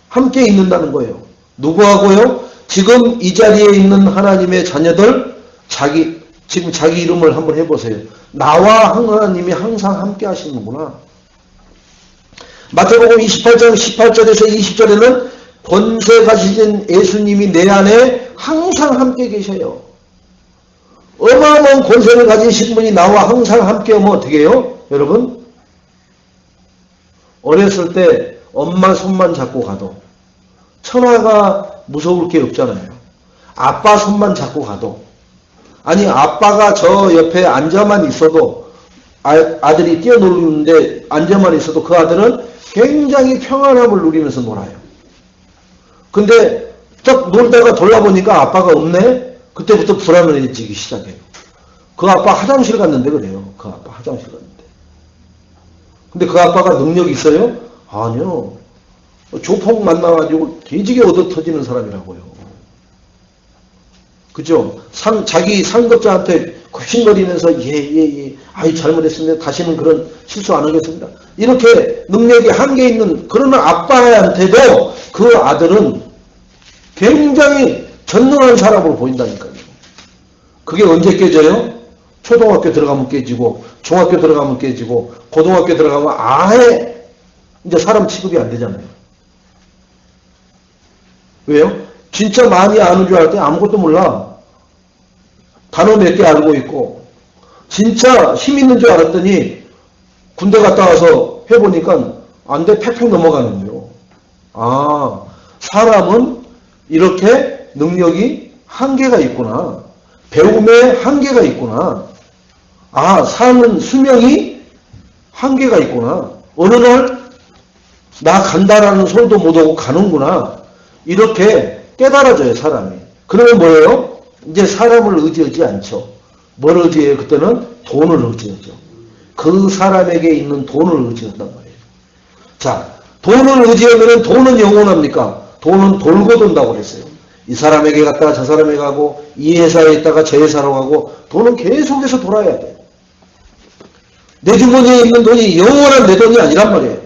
A: 함께 있는다는 거예요. 누구하고요? 지금 이 자리에 있는 하나님의 자녀들 지금 자기 이름을 한번 해보세요. 나와 하나님이 항상 함께 하시는구나. 마태복음 28장 18절에서 20절에는 권세 가지신 예수님이 내 안에 항상 함께 계셔요. 어마어마한 권세를 가지신 분이 나와 항상 함께 하면 어떻게 해요? 여러분 어렸을 때 엄마 손만 잡고 가도 천하가 무서울 게 없잖아요. 아빠 손만 잡고 가도 아니 아빠가 저 옆에 앉아만 있어도 아들이 뛰어놀는데 앉아만 있어도 그 아들은 굉장히 평안함을 누리면서 놀아요. 근데 딱 놀다가 돌아보니까 아빠가 없네? 그때부터 불안해지기 시작해요. 그 아빠 화장실 갔는데 그래요. 그 아빠 화장실 갔는데. 근데 그 아빠가 능력이 있어요? 아니요. 조폭 만나가지고 뒤지게 얻어 터지는 사람이라고요. 그죠? 자기 상급자한테 굽신거리면서 예. 아이 잘못했습니다. 다시는 그런 실수 안 하겠습니다. 이렇게 능력이 한계 있는 그런 아빠한테도 그 아들은 굉장히 전능한 사람으로 보인다니까요. 그게 언제 깨져요? 초등학교 들어가면 깨지고 중학교 들어가면 깨지고 고등학교 들어가면 아예 이제 사람 취급이 안 되잖아요. 왜요? 진짜 많이 아는 줄 알았더니 아무것도 몰라. 단어 몇 개 알고 있고 진짜 힘 있는 줄 알았더니 군대 갔다 와서 해보니까 안 돼 팩팩 넘어가는 거예요. 아, 사람은 이렇게 능력이 한계가 있구나. 배움에 한계가 있구나. 아, 사는 수명이 한계가 있구나. 어느 날 나 간다라는 소리도 못하고 가는구나. 이렇게 깨달아져요, 사람이. 그러면 뭐예요? 이제 사람을 의지하지 않죠. 뭘 의지해요? 그때는 돈을 의지하죠. 그 사람에게 있는 돈을 의지한단 말이에요. 자, 돈을 의지하면 돈은 영원합니까? 돈은 돌고 돈다고 그랬어요. 이 사람에게 갔다가 저 사람에게 가고 이 회사에 있다가 저 회사로 가고 돈은 계속해서 돌아야 돼요. 내 주머니에 있는 돈이 영원한 내 돈이 아니란 말이에요.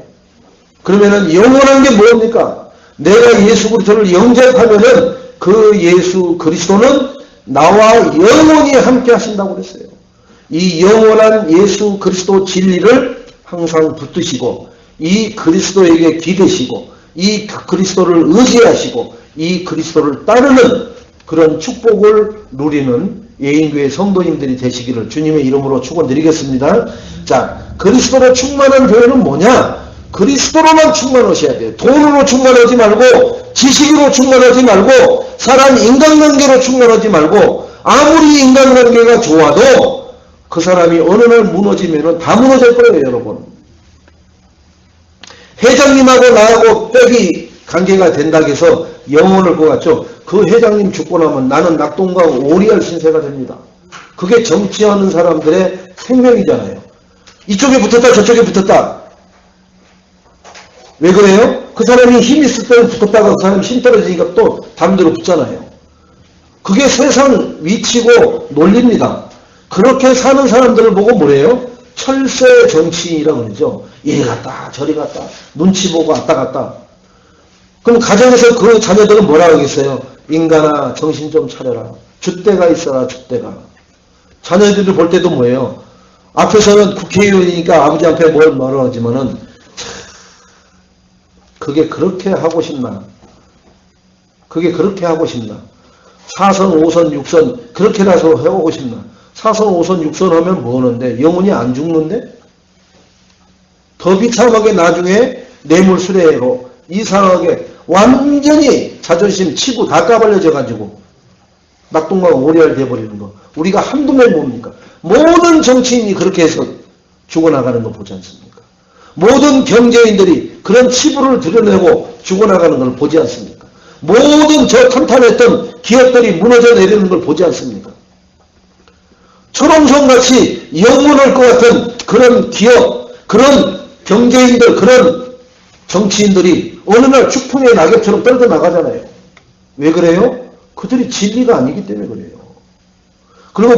A: 그러면은 영원한 게 뭡니까? 내가 예수 그리스도를 영접하면은 그 예수 그리스도는 나와 영원히 함께 하신다고 그랬어요. 이 영원한 예수 그리스도 진리를 항상 붙드시고 이 그리스도에게 기대시고 이 그리스도를 의지하시고 이 그리스도를 따르는 그런 축복을 누리는 예인교회 성도님들이 되시기를 주님의 이름으로 축원드리겠습니다. 자, 그리스도로 충만한 교회는 뭐냐? 그리스도로만 충만하셔야 돼요. 돈으로 충만하지 말고 지식으로 충만하지 말고 사람 인간관계로 충만하지 말고 아무리 인간관계가 좋아도 그 사람이 어느 날 무너지면 다 무너질 거예요, 여러분. 회장님하고 나하고 빽이 관계가 된다고 해서 영원할 것 같죠? 그 회장님 죽고 나면 나는 낙동강 오리알 신세가 됩니다. 그게 정치하는 사람들의 생명이잖아요. 이쪽에 붙었다 저쪽에 붙었다. 왜 그래요? 그 사람이 힘 있을 때는 붙었다가 그 사람이 힘 떨어지니까 또 다른 데로 붙잖아요. 그게 세상 위치고 논리입니다. 그렇게 사는 사람들을 보고 뭐래요? 철새 정치인이라고 그러죠. 이리 갔다 저리 갔다 눈치 보고 왔다 갔다. 그럼 가정에서 그 자녀들은 뭐라 하겠어요? 인간아 정신 좀 차려라. 줏대가 있어라 줏대가. 자녀들이 볼 때도 뭐예요? 앞에서는 국회의원이니까 아버지 앞에 뭘 말하지만은 그게 그렇게 하고 싶나? 그게 그렇게 하고 싶나? 4선, 5선, 6선 그렇게라도 해오고 싶나? 4선, 5선, 6선 하면 뭐 하는데? 영혼이 안 죽는데? 더 비참하게 나중에 뇌물수레로 이상하게 완전히 자존심 치고 다 까발려져가지고 낙동강 오리알 돼버리는 거. 우리가 한두 명 봅니까? 모든 정치인이 그렇게 해서 죽어나가는 거 보지 않습니까? 모든 경제인들이 그런 치부를 드러내고 죽어나가는 걸 보지 않습니까? 모든 저 탄탄했던 기업들이 무너져 내리는 걸 보지 않습니까? 철옹성같이 영원할 것 같은 그런 기업, 그런 경제인들, 그런 정치인들이 어느 날 축풍의 낙엽처럼 떨어져 나가잖아요. 왜 그래요? 그들이 진리가 아니기 때문에 그래요. 그리고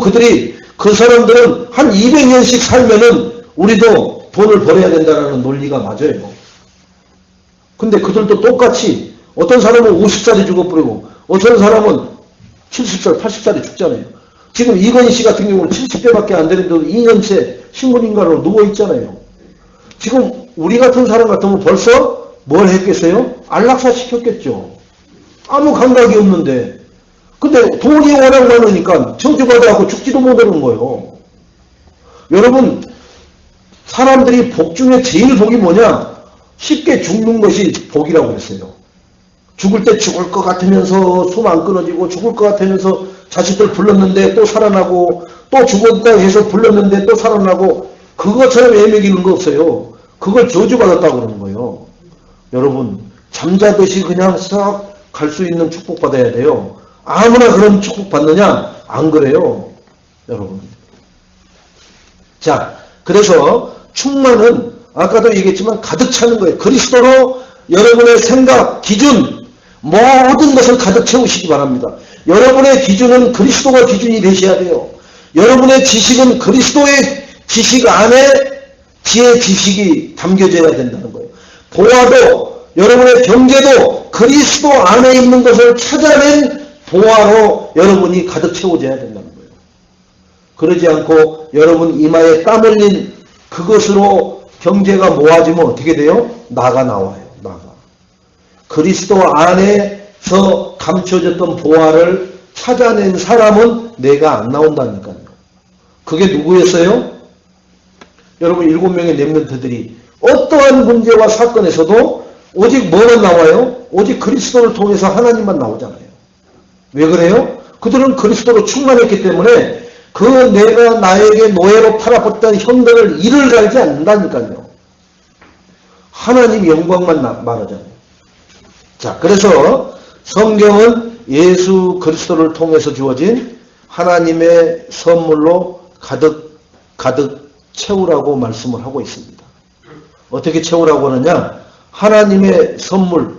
A: 그 사람들은 한 200년씩 살면은 우리도 돈을 벌어야 된다는 논리가 맞아요. 근데 그들도 똑같이 어떤 사람은 50살이 죽어버리고 어떤 사람은 70살, 80살이 죽잖아요. 지금 이건희 씨 같은 경우는 70대밖에 안 되는데도 2년째 식물인간으로 누워있잖아요. 지금 우리 같은 사람 같으면 벌써 뭘 했겠어요? 안락사 시켰겠죠. 아무 감각이 없는데. 근데 돈이 워낙 많으니까 정주받아갖고 죽지도 못하는 거예요. 여러분, 사람들이 복 중에 제일 복이 뭐냐? 쉽게 죽는 것이 복이라고 그랬어요. 죽을 때 죽을 것 같으면서 숨 안 끊어지고 죽을 것 같으면서 자식들 불렀는데 또 살아나고 또 죽었다 해서 불렀는데 또 살아나고 그것처럼 애매기는 거 없어요. 그걸 저주받았다고 그러는 거예요. 거예요. 여러분, 잠자듯이 그냥 싹 갈 수 있는 축복 받아야 돼요. 아무나 그런 축복 받느냐? 안 그래요, 여러분. 자, 그래서 충만은 아까도 얘기했지만 가득 차는 거예요. 그리스도로 여러분의 생각, 기준, 모든 것을 가득 채우시기 바랍니다. 여러분의 기준은 그리스도가 기준이 되셔야 돼요. 여러분의 지식은 그리스도의 지식 안에 지혜 지식이 담겨져야 된다는 거예요. 보아도 여러분의 경제도 그리스도 안에 있는 것을 찾아낸 보아로 여러분이 가득 채워져야 된다는 거예요. 그러지 않고 여러분 이마에 땀 흘린 그것으로 경제가 모아지면 어떻게 돼요? 나가 나와요. 나가. 그리스도 안에서 감춰졌던 보아를 찾아낸 사람은 내가 안 나온다니까요. 그게 누구였어요? 여러분 7명의 렘넌트들이 어떠한 문제와 사건에서도 오직 뭐만 나와요? 오직 그리스도를 통해서 하나님만 나오잖아요. 왜 그래요? 그들은 그리스도로 충만했기 때문에 그 내가 나에게 노예로 팔아봤던 형들을 이를 갈지 않는다니까요. 하나님 영광만 말하잖아요. 자, 그래서 성경은 예수 그리스도를 통해서 주어진 하나님의 선물로 가득 채우라고 말씀을 하고 있습니다. 어떻게 채우라고 하느냐? 하나님의 선물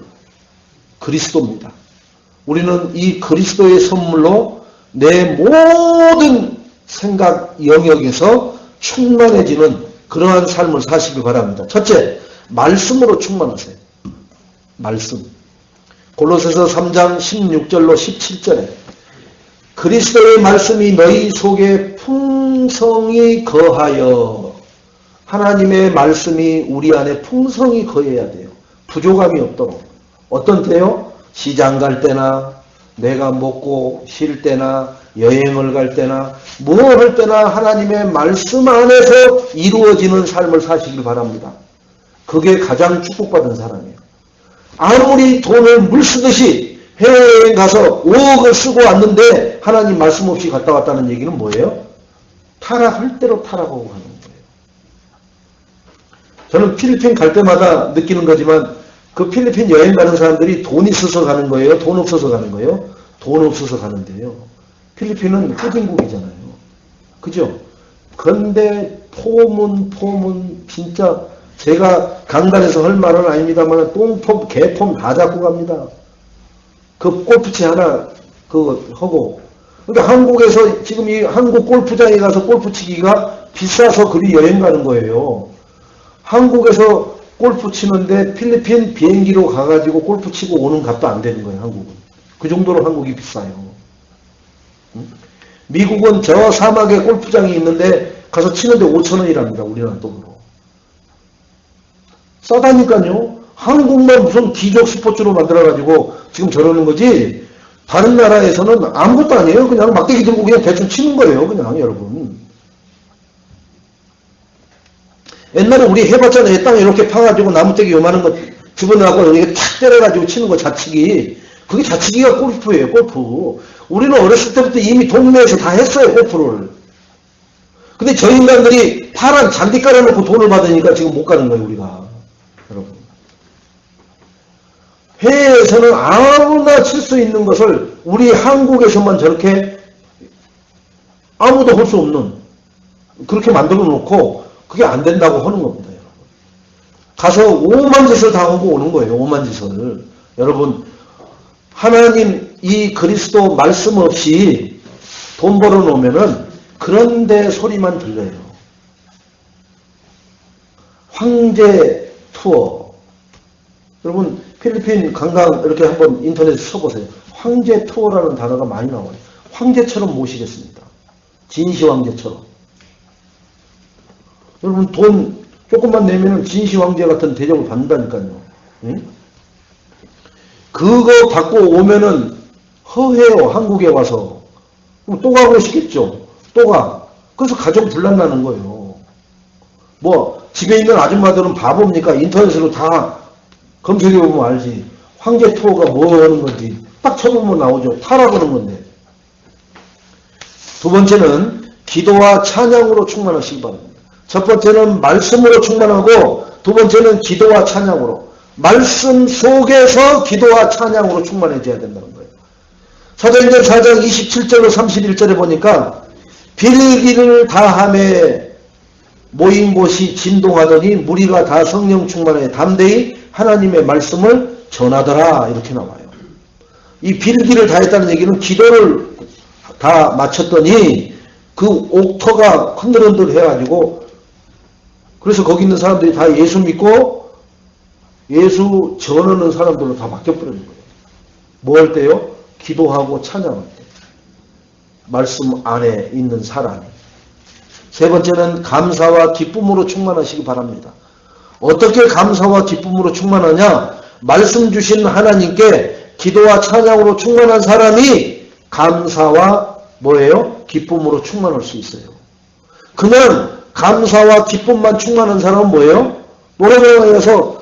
A: 그리스도입니다. 우리는 이 그리스도의 선물로 내 모든 생각 영역에서 충만해지는 그러한 삶을 사시길 바랍니다. 첫째, 말씀으로 충만하세요. 말씀. 골로새서 3장 16절로 17절에 그리스도의 말씀이 너희 속에 풍성히 거하여, 하나님의 말씀이 우리 안에 풍성히 거해야 돼요. 부족함이 없도록. 어떤 때요? 시장 갈 때나 내가 먹고 쉴 때나 여행을 갈 때나 뭐 할 때나 하나님의 말씀 안에서 이루어지는 삶을 사시길 바랍니다. 그게 가장 축복받은 사람이에요. 아무리 돈을 물 쓰듯이 해외여행 가서 5억을 쓰고 왔는데 하나님 말씀 없이 갔다 왔다는 얘기는 뭐예요? 타락할 대로 타락하고 가는 거예요. 저는 필리핀 갈 때마다 느끼는 거지만 그 필리핀 여행 가는 사람들이 돈 있어서 가는 거예요? 돈 없어서 가는 거예요? 돈 없어서 가는데요. 필리핀은 후진국이잖아요. 그죠? 그런데 포문 진짜 제가 강단에서 할 말은 아닙니다만 똥폼, 개폼 다 잡고 갑니다. 그 골프채 하나 그거 하고. 그러니까 한국에서 지금 이 한국 골프장에 가서 골프 치기가 비싸서 그리 여행 가는 거예요. 한국에서 골프 치는데 필리핀 비행기로 가가지고 골프 치고 오는 값도 안 되는 거예요, 한국은. 그 정도로 한국이 비싸요. 미국은 저 사막에 골프장이 있는데 가서 치는데 5,000원이랍니다, 우리나라 돈으로. 싸다니까요. 한국만 무슨 기적 스포츠로 만들어가지고 지금 저러는 거지, 다른 나라에서는 아무것도 아니에요. 그냥 막대기 들고 그냥 대충 치는 거예요, 그냥, 여러분. 옛날에 우리 해봤잖아요. 땅 이렇게 파가지고 나무떼기 요만한 거 집어넣고 이렇게 탁 때려가지고 치는 거 자치기. 그게 자치기가 골프예요, 골프. 우리는 어렸을 때부터 이미 동네에서 다 했어요, 골프를. 근데 저 인간들이 파란 잔디 깔아놓고 돈을 받으니까 지금 못 가는 거예요, 우리가. 여러분. 해외에서는 아무나 칠 수 있는 것을 우리 한국에서만 저렇게 아무도 할 수 없는, 그렇게 만들어 놓고 그게 안 된다고 하는 겁니다, 여러분. 가서 오만 짓을 당하고 오는 거예요, 오만 짓을. 여러분, 하나님 이 그리스도 말씀 없이 돈 벌어 놓으면은 그런데 소리만 들려요. 황제 투어. 여러분, 필리핀 관광 이렇게 한번 인터넷에 쳐보세요. 황제 투어라는 단어가 많이 나와요. 황제처럼 모시겠습니다. 진시 황제처럼. 여러분, 돈 조금만 내면은 진시 황제 같은 대접을 받는다니까요. 응? 그거 받고 오면은 허해요, 한국에 와서. 그럼 또 가고 싶겠죠. 또 가. 그래서 가족 분란나는 거예요. 뭐 집에 있는 아줌마들은 바보입니까? 인터넷으로 다 검색해보면 알지. 황제 투어가 뭐 하는 건지 딱 쳐보면 나오죠. 타락하는 건데. 두 번째는 기도와 찬양으로 충만하시기 바랍니다. 첫 번째는 말씀으로 충만하고, 두 번째는 기도와 찬양으로, 말씀 속에서 기도와 찬양으로 충만해져야 된다는 거예요. 사도행전 4장 27절로 31절에 보니까 빌기를 다함에 모인 곳이 진동하더니 무리가 다 성령 충만해 담대히 하나님의 말씀을 전하더라, 이렇게 나와요. 이 빌기를 다 했다는 얘기는 기도를 다 마쳤더니 그 옥터가 흔들흔들 해가지고, 그래서 거기 있는 사람들이 다 예수 믿고 예수 전하는 사람들로 다 바뀌어버리는 거예요. 뭐 할 때요? 기도하고 찬양할 때. 말씀 안에 있는 사람이. 세 번째는 감사와 기쁨으로 충만하시기 바랍니다. 어떻게 감사와 기쁨으로 충만하냐? 말씀 주신 하나님께 기도와 찬양으로 충만한 사람이 감사와 뭐예요? 기쁨으로 충만할 수 있어요. 그냥 감사와 기쁨만 충만한 사람은 뭐예요? 노래방에 가서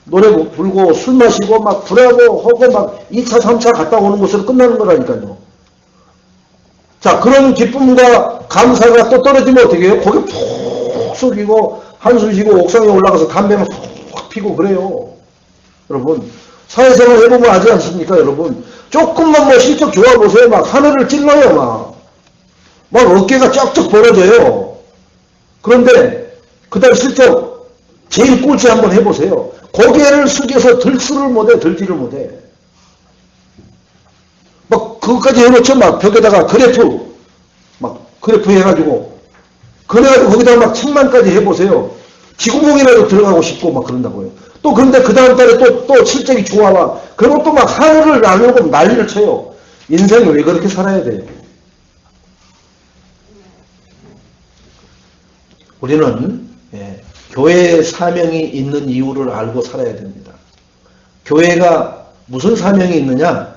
A: 노래 부르고 술 마시고 막 불하고 하고 막 2차 3차 갔다 오는 것으로 끝나는 거라니까요. 자, 그런 기쁨과 감사가 또 떨어지면 어떻게 해요? 고개 푹 숙이고 한숨 쉬고 옥상에 올라가서 담배만 푹 피고 그래요. 여러분, 사회생활 해보면 아지 않습니까? 여러분, 조금만 뭐 실적 좋아보세요. 막 하늘을 찔러요. 막 어깨가 쩍쩍 벌어져요. 그런데 그다음 실적 제일 꼴찌 한번 해보세요. 고개를 숙여서 들지를 못해. 막 그것까지 해놓죠. 막 벽에다가 그래프 해가지고 그래가지고 거기다가 막 책만까지 해보세요. 지구봉이라도 들어가고 싶고 막 그런다고요. 또 그런데 그 다음 달에 또 실적이 좋아와. 그리고 또 막 하늘을 날려고 난리를 쳐요. 인생이 왜 그렇게 살아야 돼요? 우리는 교회의 사명이 있는 이유를 알고 살아야 됩니다. 교회가 무슨 사명이 있느냐?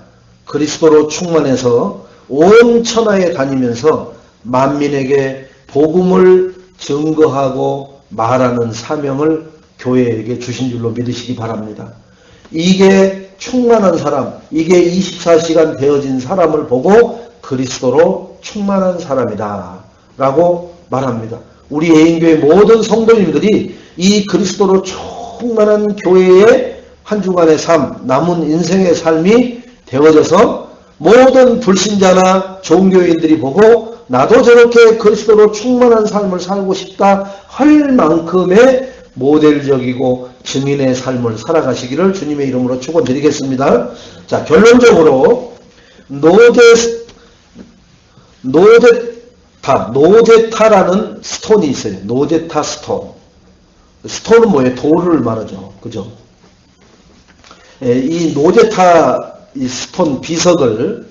A: 그리스도로 충만해서 온 천하에 다니면서 만민에게 복음을 증거하고 말하는 사명을 교회에게 주신 줄로 믿으시기 바랍니다. 이게 충만한 사람, 이게 24시간 되어진 사람을 보고 그리스도로 충만한 사람이다 라고 말합니다. 우리 애인교회 모든 성도님들이 이 그리스도로 충만한 교회의 한 주간의 삶, 남은 인생의 삶이 되어져서 모든 불신자나 종교인들이 보고 나도 저렇게 그리스도로 충만한 삶을 살고 싶다 할 만큼의 모델적이고 증인의 삶을 살아가시기를 주님의 이름으로 축원드리겠습니다. 자, 결론적으로 노데타라는 스톤이 있어요. 노데타 스톤. 스톤은 뭐예요? 돌을 말하죠. 그죠? 이 노데타 이 스톤 비석을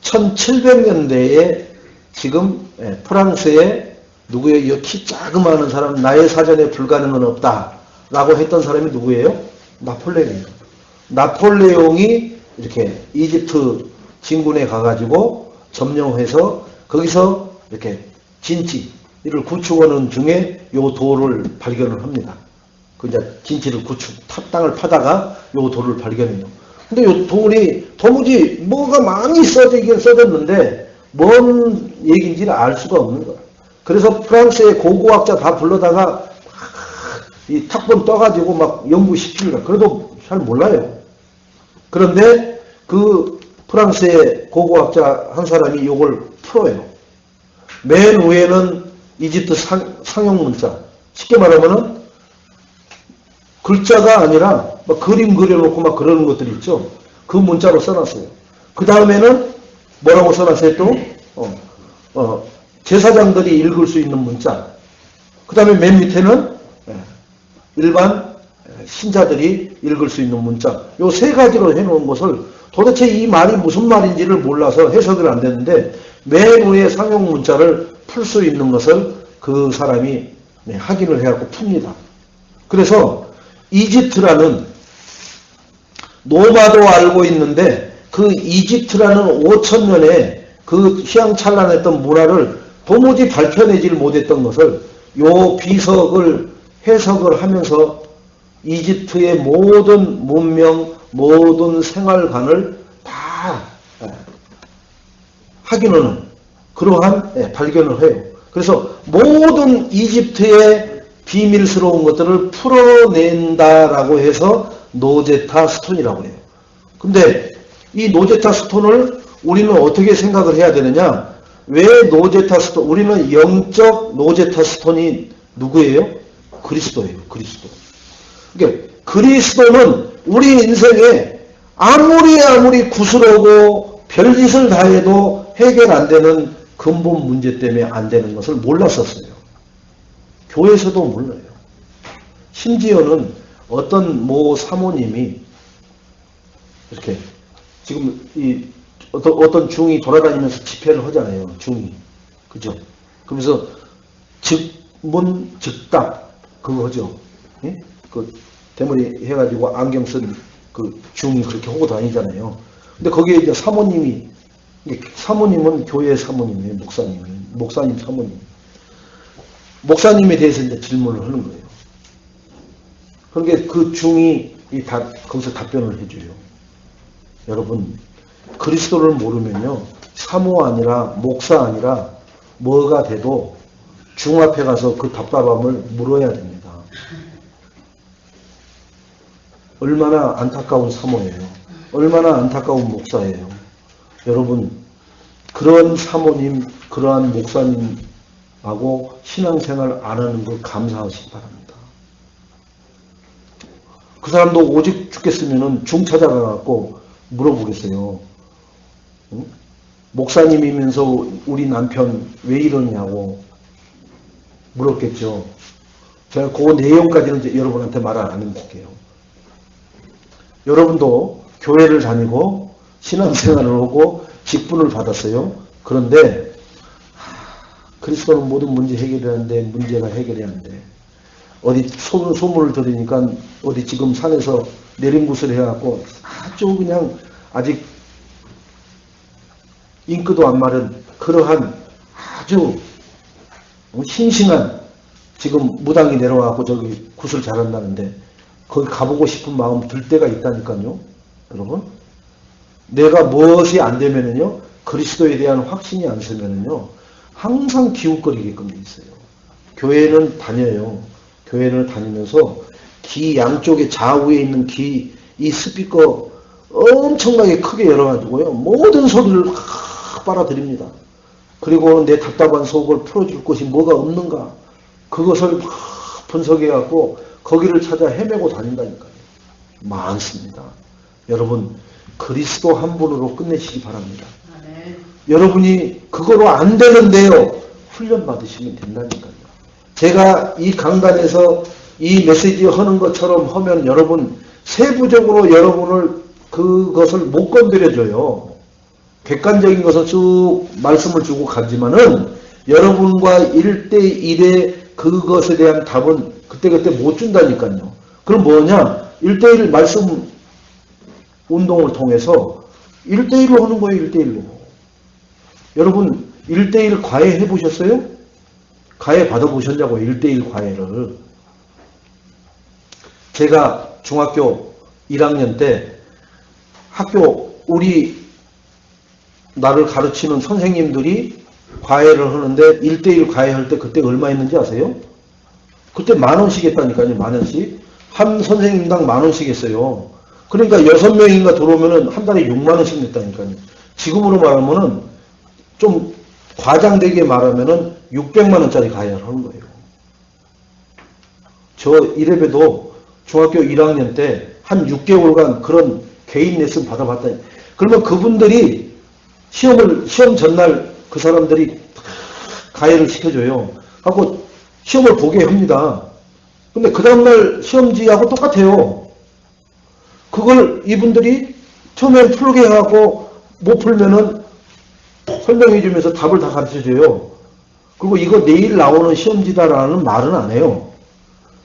A: 1700년대에 지금 프랑스의 누구예요? 이 키 자그마한 사람, 나의 사전에 불가능은 없다 라고 했던 사람이 누구예요? 나폴레옹이에요. 나폴레옹이 이렇게 이집트 진군에 가가지고 점령해서 거기서 이렇게 진지를 구축하는 중에 요 돌을 발견을 합니다. 그 이제 진지를 땅을 파다가 요 돌을 발견해요. 근데 요 돌이 도무지 뭐가 많이 써지긴 써졌는데 뭔 얘기인지를 알 수가 없는 거야. 그래서 프랑스의 고고학자 다 불러다가 이 탁본 떠가지고 막 연구시킵니다. 그래도 잘 몰라요. 그런데 그 프랑스의 고고학자 한 사람이 이걸 풀어요. 맨 위에는 이집트 상용 문자. 쉽게 말하면은 글자가 아니라 막 그림 그려놓고 막 그러는 것들이 있죠. 그 문자로 써놨어요. 그 다음에는 뭐라고 써놨어요 또? 제사장들이 읽을 수 있는 문자. 그 다음에 맨 밑에는 일반 신자들이 읽을 수 있는 문자. 요 세 가지로 해놓은 것을 도대체 이 말이 무슨 말인지를 몰라서 해석을 안 되는데 맨 위에 상용 문자를 풀 수 있는 것을 그 사람이 확인을 해갖고 풉니다. 그래서 이집트라는 노마도 알고 있는데 그 이집트라는 5000년의 그 휘황찬란했던 문화를 도무지 밝혀내지를 못했던 것을 요 비석을 해석을 하면서 이집트의 모든 문명, 모든 생활관을 다 확인하는 그러한 발견을 해요. 그래서 모든 이집트의 비밀스러운 것들을 풀어낸다라고 해서 노제타 스톤이라고 해요. 근데 이 노제타 스톤을 우리는 어떻게 생각을 해야 되느냐? 왜 노제타 스톤? 우리는 영적 노제타 스톤이 누구예요? 그리스도예요. 그리스도. 그러니까 그리스도는 우리 인생에 아무리 구슬하고 별짓을 다 해도 해결 안 되는 근본 문제 때문에 안 되는 것을 몰랐었어요. 교회에서도 몰라요. 심지어는 어떤 모 사모님이 이렇게 지금 이 어떤 중이 돌아다니면서 집회를 하잖아요. 중이. 그죠? 그러면서 즉문 즉답 그거 하죠. 예? 그 대머리 해가지고 안경 쓴 그 중이 그렇게 하고 다니잖아요. 근데 거기에 이제 사모님은 교회 사모님이에요. 목사님 사모님. 목사님에 대해서 이제 질문을 하는 거예요. 그러니까 그 중이 거기서 답변을 해줘요. 여러분, 그리스도를 모르면요, 사모 아니라 목사 아니라 뭐가 돼도 중 앞에 가서 그 답답함을 물어야 됩니다. 얼마나 안타까운 사모예요. 얼마나 안타까운 목사예요. 여러분, 그런 사모님, 그러한 목사님하고 신앙생활 안 하는 거 감사하시기 바랍니다. 그 사람도 오직 죽겠으면 중 찾아가갖고 물어보겠어요. 응? 목사님이면서 우리 남편 왜 이러냐고 물었겠죠. 제가 그 내용까지는 이제 여러분한테 말 안 해볼게요. 여러분도 교회를 다니고 신앙생활을 하고 직분을 받았어요. 그런데 그리스도는 모든 문제 해결하는데 문제가 해결이 안 돼. 어디 소문을 들으니까 어디 지금 산에서 내림굿을 해갖고 아주 그냥 아직 잉크도 안 마른 그러한 아주 싱싱한 지금 무당이 내려와갖고 저기 굿을 잘한다는데 거기 가보고 싶은 마음 들 때가 있다니까요. 여러분, 내가 무엇이 안 되면은요, 그리스도에 대한 확신이 안 서면은요, 항상 기웃거리게끔 돼 있어요. 교회는 다녀요. 교회를 다니면서 귀 양쪽에 좌우에 있는 귀 이 스피커 엄청나게 크게 열어가지고요, 모든 소리를 빨아들입니다. 그리고 내 답답한 속을 풀어줄 것이 뭐가 없는가, 그것을 분석해갖고 거기를 찾아 헤매고 다닌다니까요. 많습니다. 여러분, 그리스도 한 분으로 끝내시기 바랍니다. 네. 여러분이 그거로 안 되는데요, 훈련 받으시면 된다니까요. 제가 이 강단에서 이 메시지 하는 것처럼 하면 여러분 세부적으로 여러분을 그것을 못 건드려줘요. 객관적인 것을 쭉 말씀을 주고 가지만은 여러분과 1대1의 그것에 대한 답은 그때그때 못 준다니까요. 그럼 뭐냐? 1대1 말씀 운동을 통해서 1대1로 하는 거예요. 1대1로. 여러분 1대1 과외 해보셨어요? 과외 받아보셨냐고요. 1대1 과외를. 제가 중학교 1학년 때 학교 나를 가르치는 선생님들이 과외를 하는데 1대1 과외할 때 그때 얼마 했는지 아세요? 그때 10,000원씩 했다니까요. 10,000원씩. 한 선생님당 10,000원씩 했어요. 그러니까 6명인가 들어오면은 한 달에 60,000원씩 냈다니까요. 지금으로 말하면은 좀 과장되게 말하면은 600만원짜리 과외를 하는 거예요. 저 이래봬도 중학교 1학년 때 한 6개월간 그런 개인 레슨 받아봤다니. 그러면 그분들이 시험 전날 그 사람들이 과외를 시켜줘요. 하고 시험을 보게 합니다. 근데 그 다음날 시험지하고 똑같아요. 그걸 이분들이 처음엔 풀게 하고 못 풀면은 설명해 주면서 답을 다 가르쳐 줘요. 그리고 이거 내일 나오는 시험지다라는 말은 안 해요.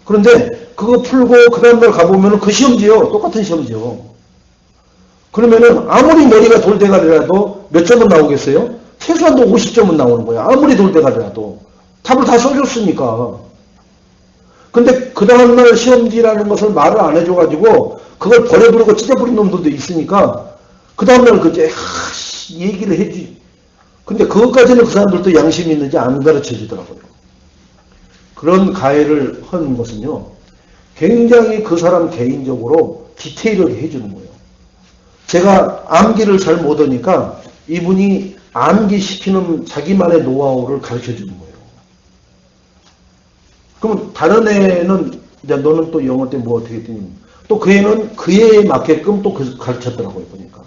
A: 그런데 그거 풀고 그 다음날 가보면은 그 시험지요. 똑같은 시험지요. 그러면은 아무리 머리가 돌대가리라도 몇 점은 나오겠어요? 최소한도 50점은 나오는 거야. 아무리 돌대가리라도. 답을 다 써줬으니까. 근데 그 다음날 시험지라는 것을 말을 안 해줘가지고 그걸 버려버리고 찢어버린 놈들도 있으니까 그 다음날 그제 얘기를 해주지. 근데 그것까지는 그 사람들도 양심이 있는지 안 가르쳐 주더라고요. 그런 가해를 하는 것은요, 굉장히 그 사람 개인적으로 디테일하게 해주는 거예요. 제가 암기를 잘 못하니까 이분이 암기시키는 자기만의 노하우를 가르쳐 주는 거예요. 그러면 다른 애는, 이제 너는 또 영어 때 뭐 어떻게 했더니, 또 그 애는 그 애에 맞게끔 또 가르쳤더라고요, 보니까.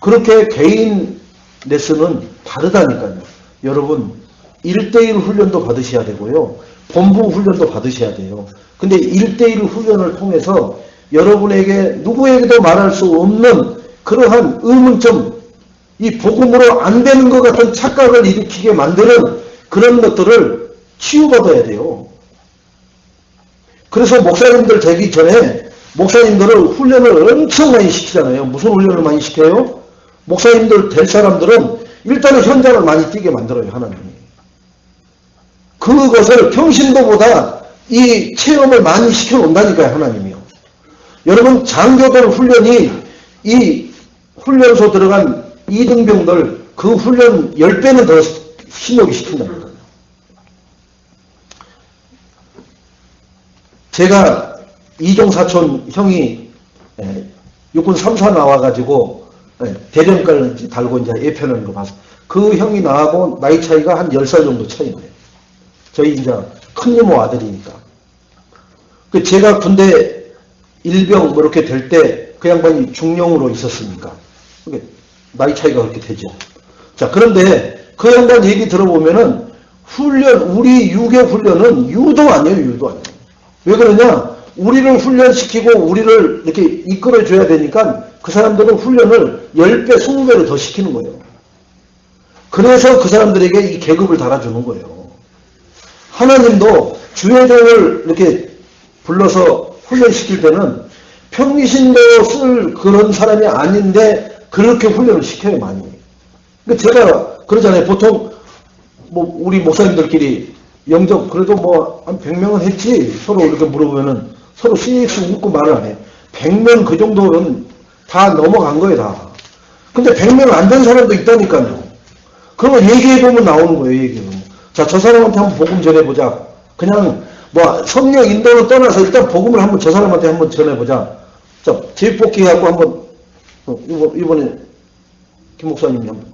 A: 그렇게 개인 레슨은 다르다니까요. 여러분, 1대1 훈련도 받으셔야 되고요. 본부 훈련도 받으셔야 돼요. 근데 1대1 훈련을 통해서 여러분에게 누구에게도 말할 수 없는 그러한 의문점, 이 복음으로 안 되는 것 같은 착각을 일으키게 만드는 그런 것들을 치유받아야 돼요. 그래서 목사님들 되기 전에 목사님들을 훈련을 엄청 많이 시키잖아요. 무슨 훈련을 많이 시켜요? 목사님들 될 사람들은 일단은 현장을 많이 뛰게 만들어요, 하나님이. 그것을 평신도보다 이 체험을 많이 시켜놓는다니까요, 하나님이요. 여러분, 장교들 훈련이 이 훈련소 들어간 이등병들 그 훈련 10배는 더 심하게 시킨답니다. 제가 이종사촌 형이 육군 3사 나와가지고 대령깔 달고 이제 예편하는 거 봐서 그 형이 나하고 나이 차이가 한 10살 정도 차이네요. 저희 이제 큰 이모 아들이니까. 그 제가 군대 일병 뭐 이렇게 될 때 그 양반이 중령으로 있었으니까 나이 차이가 그렇게 되죠. 자, 그런데 그 양반 얘기 들어보면은 훈련, 우리 유교 훈련은 유도 아니에요, 유도 아니에요. 왜 그러냐? 우리를 훈련시키고 우리를 이렇게 이끌어줘야 되니까 그 사람들은 훈련을 10배, 20배로 더 시키는 거예요. 그래서 그 사람들에게 이 계급을 달아주는 거예요. 하나님도 주회장을 이렇게 불러서 훈련시킬 때는 평신도 쓸 그런 사람이 아닌데 그렇게 훈련을 시켜요, 많이. 그러니까 제가 그러잖아요. 보통 뭐 우리 목사님들끼리 영접 그래도 뭐 한 100명은 했지 서로 이렇게 물어보면은 서로 씩 웃고 말을 안 해요. 100명 그 정도는 다 넘어간 거예요, 다. 근데 100명 안 된 사람도 있다니까요. 그러면 얘기해보면 나오는 거예요, 얘기해보면. 자, 저 사람한테 한번 복음 전해보자. 그냥 뭐 성령 인도를 떠나서 일단 복음을 한번 저 사람한테 한번 전해보자. 자, 제복기 해갖고 한번 이번에 김 목사님이 한번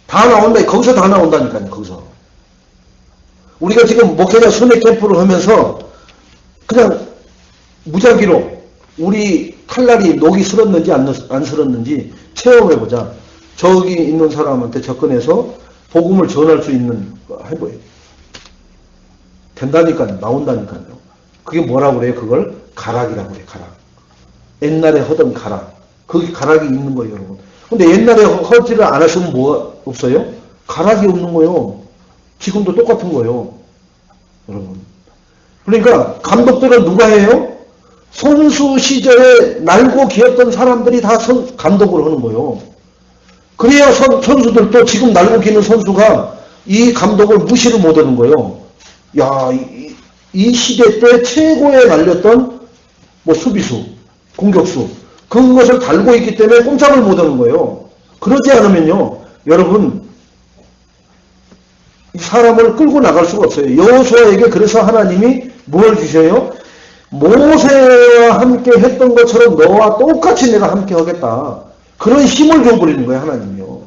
A: 다 나온다. 거기서 다 나온다니까요, 거기서. 우리가 지금 목회자 순회 캠프를 하면서 그냥 무작위로 우리 칼날이 녹이 슬었는지 안 슬었는지 체험해보자. 저기 있는 사람한테 접근해서 복음을 전할 수 있는 거 해보여요. 된다니까요. 나온다니까요. 그게 뭐라고 그래요? 그걸 가락이라고 그래요. 가락. 옛날에 하던 가락. 거기 가락이 있는 거예요, 여러분. 근데 옛날에 허지를 안 하시면 뭐가 없어요? 가락이 없는 거예요. 지금도 똑같은 거예요, 여러분. 그러니까 감독들은 누가 해요? 선수 시절에 날고 기었던 사람들이 다 감독을 하는 거예요. 그래야 선수들도 지금 날고 기는 선수가 이 감독을 무시를 못하는 거예요. 야, 이 시대 때 최고에 날렸던 뭐 수비수, 공격수 그것을 달고 있기 때문에 꼼짝을 못하는 거예요. 그러지 않으면요, 여러분 이 사람을 끌고 나갈 수가 없어요. 여호수아에게 그래서 하나님이 뭘 주셔요? 모세와 함께 했던 것처럼 너와 똑같이 내가 함께 하겠다. 그런 힘을 줘버리는 거예요, 하나님이요.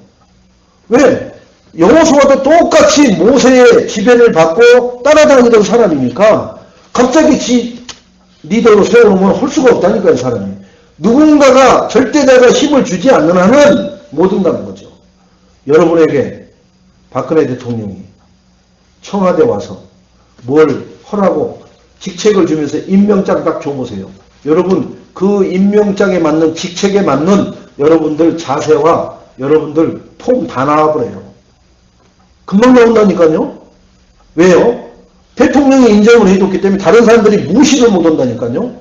A: 왜? 여호수아도 똑같이 모세의 지배를 받고 따라다니던 사람이니까 갑자기 지 리더로 세워놓으면 할 수가 없다니까요, 사람이. 누군가가 절대 내가 힘을 주지 않는 한은 못 온다는 거죠. 여러분에게 박근혜 대통령이 청와대 와서 뭘 하라고 직책을 주면서 임명장 딱 줘보세요. 여러분 그 임명장에 맞는 직책에 맞는 여러분들 자세와 여러분들 폼 다 나와버려요. 금방 나온다니까요. 왜요? 대통령이 인정을 해줬기 때문에 다른 사람들이 무시를 못한다니까요.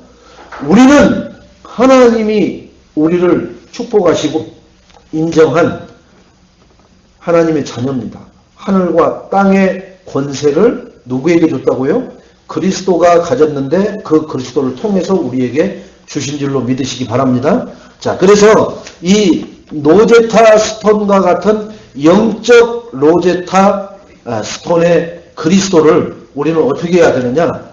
A: 우리는 하나님이 우리를 축복하시고 인정한 하나님의 자녀입니다. 하늘과 땅의 권세를 누구에게 줬다고요? 그리스도가 가졌는데 그 그리스도를 통해서 우리에게 주신 줄로 믿으시기 바랍니다. 자, 그래서 이 로제타 스톤과 같은 영적 로제타 스톤의 그리스도를 우리는 어떻게 해야 되느냐?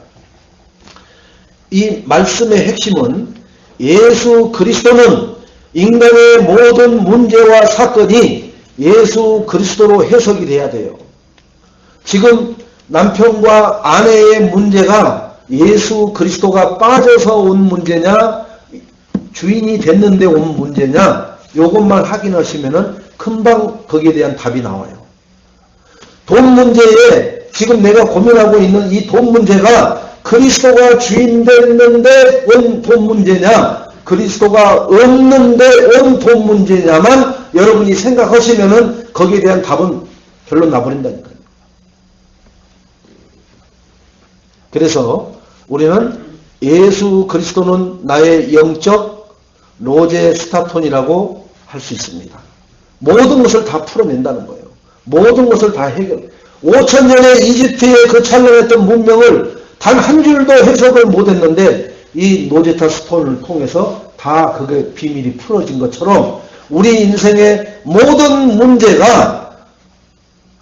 A: 이 말씀의 핵심은 예수 그리스도는 인간의 모든 문제와 사건이 예수 그리스도로 해석이 돼야 돼요. 지금 남편과 아내의 문제가 예수 그리스도가 빠져서 온 문제냐, 주인이 됐는데 온 문제냐, 이것만 확인하시면은 금방 거기에 대한 답이 나와요. 돈 문제에 지금 내가 고민하고 있는 이 돈 문제가 그리스도가 주인 됐는데 온 돈 문제냐, 그리스도가 없는데 온 돈 문제냐만 여러분이 생각하시면은 거기에 대한 답은 결론 나버린다니까요. 그래서 우리는 예수 그리스도는 나의 영적 로제 스타톤이라고 할 수 있습니다. 모든 것을 다 풀어낸다는 거예요. 모든 것을 다 해결. 5,000년의 이집트의 그 찬란했던 문명을 단 한 줄도 해석을 못했는데 이 로제타 스톤을 통해서 다 그게 비밀이 풀어진 것처럼 우리 인생의 모든 문제가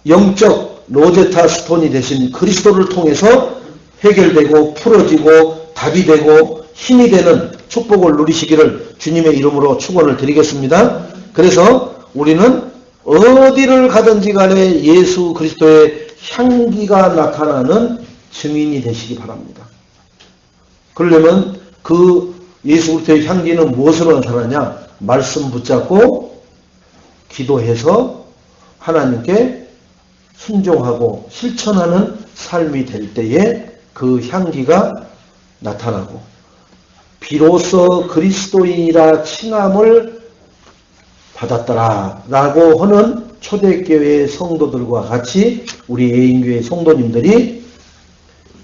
A: 영적 로제타 스톤이 되신 그리스도를 통해서 해결되고 풀어지고 답이 되고 힘이 되는 축복을 누리시기를 주님의 이름으로 축원을 드리겠습니다. 그래서 우리는 어디를 가든지 간에 예수 그리스도의 향기가 나타나는 증인이 되시기 바랍니다. 그러려면 그 예수 그리스도의 향기는 무엇으로 나타나냐? 말씀 붙잡고 기도해서 하나님께 순종하고 실천하는 삶이 될 때에 그 향기가 나타나고 비로소 그리스도인이라 칭함을 받았더라 라고 하는 초대교회 성도들과 같이 우리 예인교회 성도님들이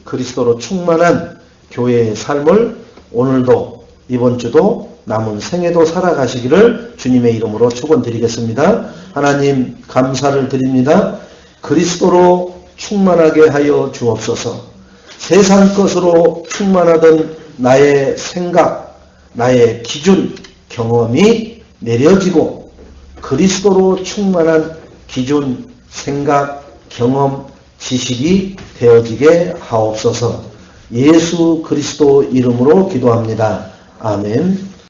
A: 그리스도로 충만한 교회의 삶을 오늘도 이번 주도 남은 생애도 살아가시기를 주님의 이름으로 축원드리겠습니다. 하나님 감사를 드립니다. 그리스도로 충만하게 하여 주옵소서. 세상 것으로 충만하던 나의 생각, 나의 기준, 경험이 내려지고 그리스도로 충만한 기준, 생각, 경험, 지식이 되어지게 하옵소서. 예수 그리스도 이름으로 기도합니다. 아멘.